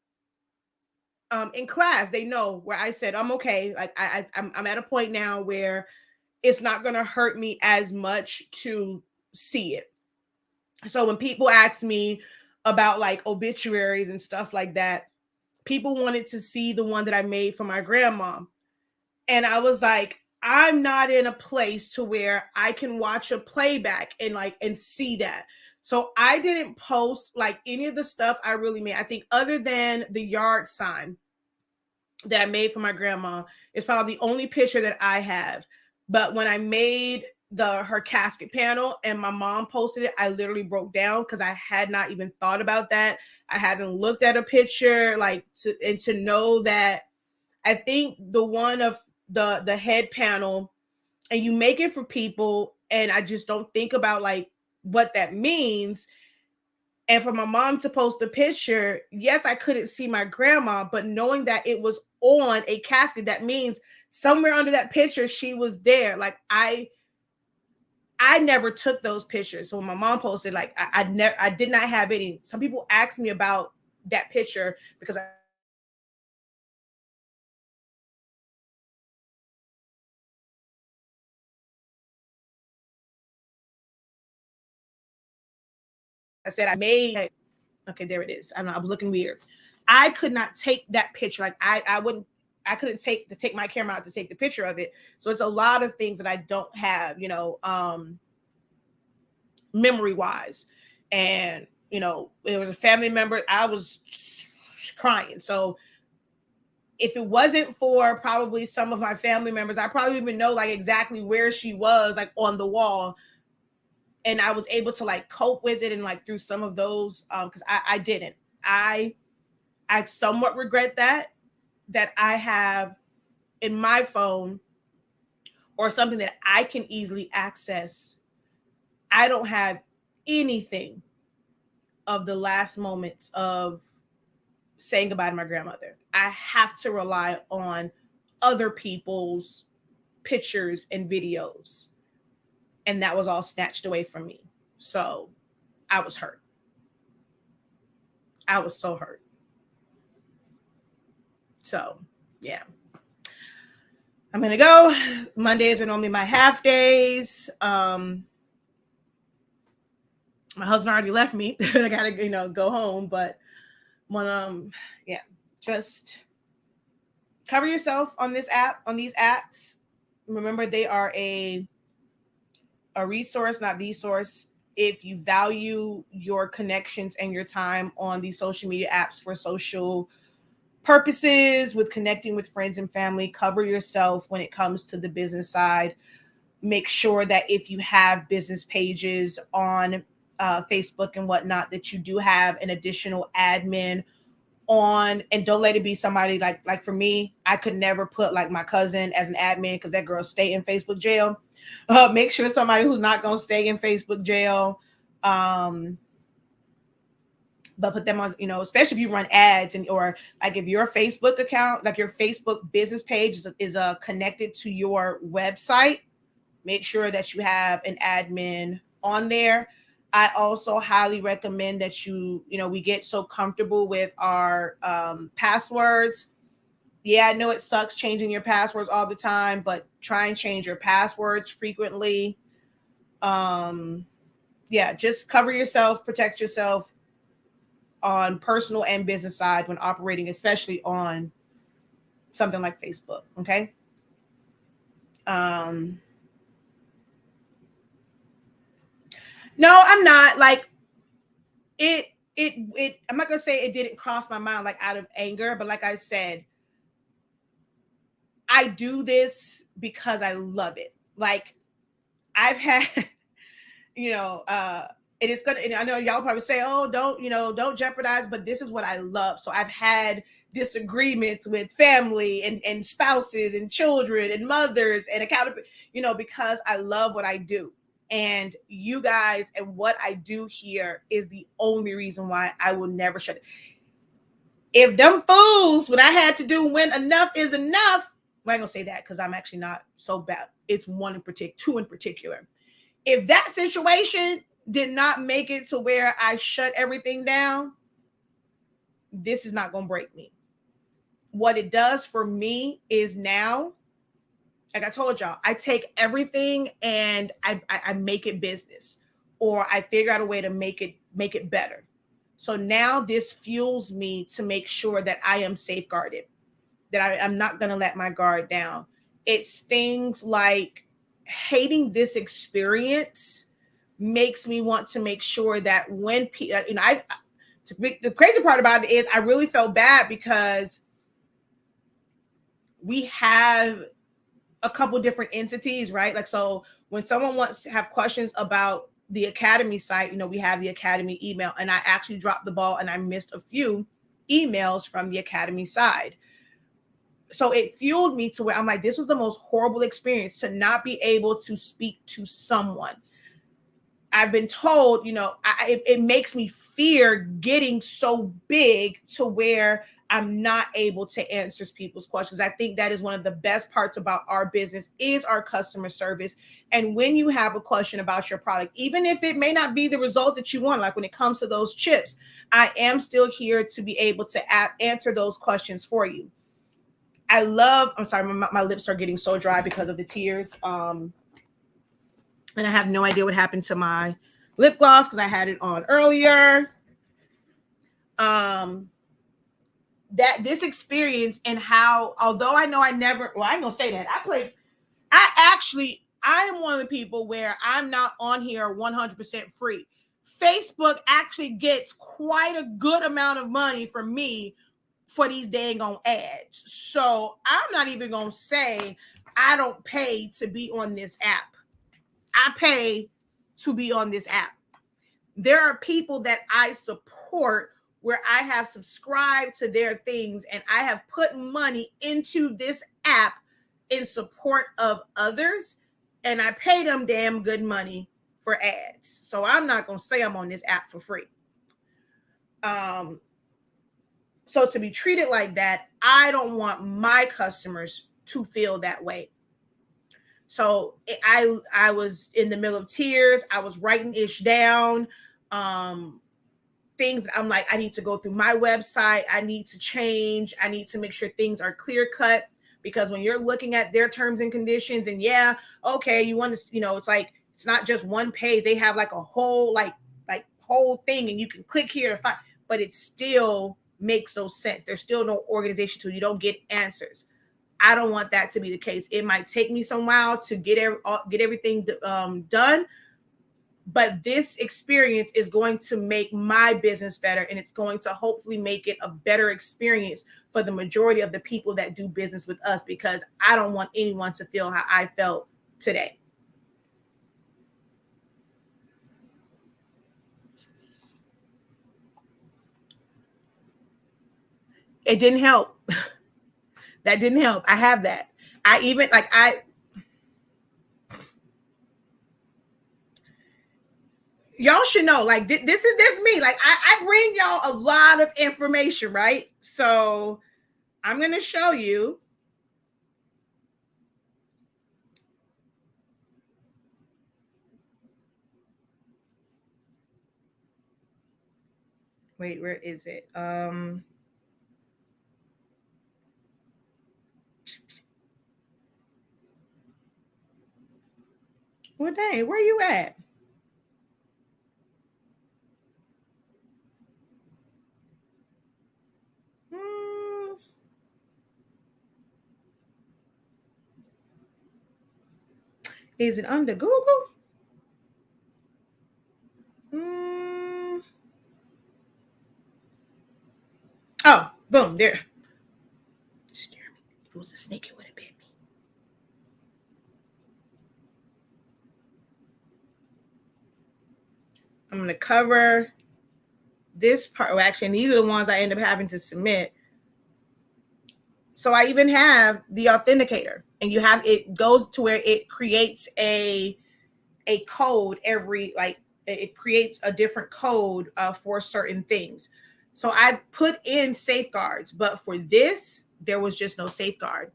in class, they know where I said I'm okay. Like I'm at a point now where it's not gonna hurt me as much to see it. So when people ask me about like obituaries and stuff like that, people wanted to see the one that I made for my grandma. And I was like, I'm not in a place to where I can watch a playback and see that. So I didn't post like any of the stuff I really made. I think other than the yard sign that I made for my grandma is probably the only picture that I have. But when I made her casket panel and my mom posted it, I literally broke down because I had not even thought about that. I hadn't looked at a picture to know that. I think the one of the head panel, and you make it for people, and I just don't think about like what that means. And for my mom to post the picture, yes, I couldn't see my grandma, but knowing that it was on a casket, that means somewhere under that picture she was there. Like I never took those pictures. So when my mom posted, like I did not have any. Some people asked me about that picture because I said I made. Okay, there it is. I don't know. I was looking weird. I could not take that picture. Like I couldn't take my camera out to take the picture of it. So it's a lot of things that I don't have, memory wise. And it was a family member. I was crying. So if it wasn't for probably some of my family members, I probably even know like exactly where she was, like on the wall. And I was able to like cope with it and like through some of those because I didn't. I somewhat regret that I have in my phone or something that I can easily access. I don't have anything of the last moments of saying goodbye to my grandmother. I have to rely on other people's pictures and videos. And that was all snatched away from me. So I was hurt. I was so hurt. So, yeah. I'm gonna go. Mondays are normally my half days. My husband already left me. I gotta, go home. But when yeah, just cover yourself on these apps. Remember, they are a resource, not the source. If you value your connections and your time on these social media apps for social purposes, with connecting with friends and family, cover yourself when it comes to the business side. Make sure that if you have business pages on Facebook and whatnot, that you do have an additional admin on, and don't let it be somebody like for me, I could never put like my cousin as an admin because that girl stay in Facebook jail. Make sure somebody who's not going to stay in Facebook jail. But put them on, especially if you run ads, and or like if your Facebook account, like your Facebook business page is connected to your website, make sure that you have an admin on there. I also highly recommend that we get so comfortable with our passwords. Yeah, I know it sucks changing your passwords all the time, but try and change your passwords frequently. Yeah, just cover yourself, protect yourself on personal and business side when operating, especially on something like Facebook. Okay. No, I'm not like I'm not gonna say it didn't cross my mind like out of anger, but like I said, I do this because I love it. Like I've had, and it's gonna, and I know y'all probably say, oh, don't jeopardize, but this is what I love. So I've had disagreements with family and spouses and children and mothers and accountability, because I love what I do. And you guys and what I do here is the only reason why I will never shut it. If them fools, when I had to do when enough is enough, well, I ain't gonna say that because I'm actually not so bad. It's two in particular. If that situation did not make it to where I shut everything down, this is not gonna break me. What it does for me is now, like I told y'all, I take everything and I make it business, or I figure out a way to make it better. So now this fuels me to make sure that I am safeguarded, that I'm not going to let my guard down. It's things like hating this experience makes me want to make sure that when the crazy part about it is I really felt bad because we have a couple different entities, right? Like, so when someone wants to have questions about the Academy site, we have the Academy email, and I actually dropped the ball and I missed a few emails from the Academy side. So it fueled me to where I'm like, this was the most horrible experience to not be able to speak to someone. I've been told, it makes me fear getting so big to where I'm not able to answer people's questions. I think that is one of the best parts about our business is our customer service. And when you have a question about your product, even if it may not be the results that you want, like when it comes to those chips, I am still here to be able to answer those questions for you. I'm sorry, my lips are getting so dry because of the tears. And I have no idea what happened to my lip gloss because I had it on earlier. That this experience and how, although I know I ain't gonna say that. I am one of the people where I'm not on here 100% free. Facebook actually gets quite a good amount of money from me for these dang on ads. So I'm not even gonna say I don't pay to be on this app. I pay to be on this app. There are people that I support where I have subscribed to their things and I have put money into this app in support of others, and I pay them damn good money for ads. So I'm not going to say I'm on this app for free. So to be treated like that, I don't want my customers to feel that way. So I was in the middle of tears. I was writing ish down. Things that I'm like, I need to go through my website. I need to change. I need to make sure things are clear cut, because when you're looking at their terms and conditions, and yeah, okay, you want to, it's like, it's not just one page. They have like a whole, like whole thing, and you can click here to find, but it still makes no sense. There's still no organization to it. You don't get answers. I don't want that to be the case. It might take me some while to get everything done, but this experience is going to make my business better, and it's going to hopefully make it a better experience for the majority of the people that do business with us, because I don't want anyone to feel how I felt today. It didn't help. That didn't help. I have that. I even like y'all should know, like this is me. Like I bring y'all a lot of information, right? So I'm gonna show you. Wait, where is it? Well, dang, where you at? Hmm. Is it under Google? Hmm. Oh, boom, there. Scare me. If it was a snake, it would have bit me. I'm gonna cover this part. Well, actually, these are the ones I end up having to submit. So I even have the authenticator, and you have it goes to where it creates a code every, like it creates a different code for certain things. So I put in safeguards, but for this there was just no safeguard.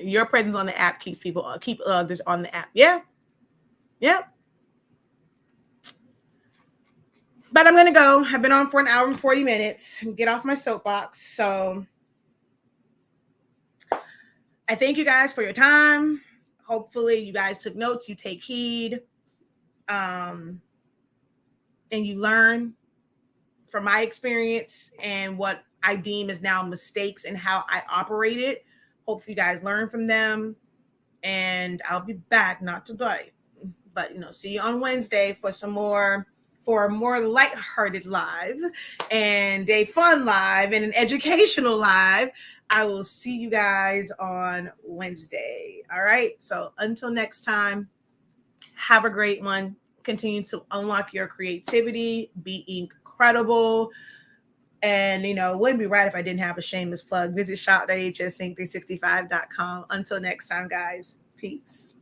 Your presence on the app keeps people keep others on the app. Yeah, yeah. But I'm gonna go. I've been on for an hour and 40 minutes. Get off my soapbox. So I thank you guys for your time. Hopefully you guys took notes, you take heed, and you learn from my experience and what I deem is now mistakes and how I operated. Hopefully you guys learn from them. And I'll be back, not today, but see you on Wednesday for a more lighthearted live and a fun live and an educational live. I will see you guys on Wednesday. All right. So until next time, have a great one. Continue to unlock your creativity, be incredible. And it wouldn't be right if I didn't have a shameless plug. Visit shop.hsync365.com. Until next time, guys. Peace.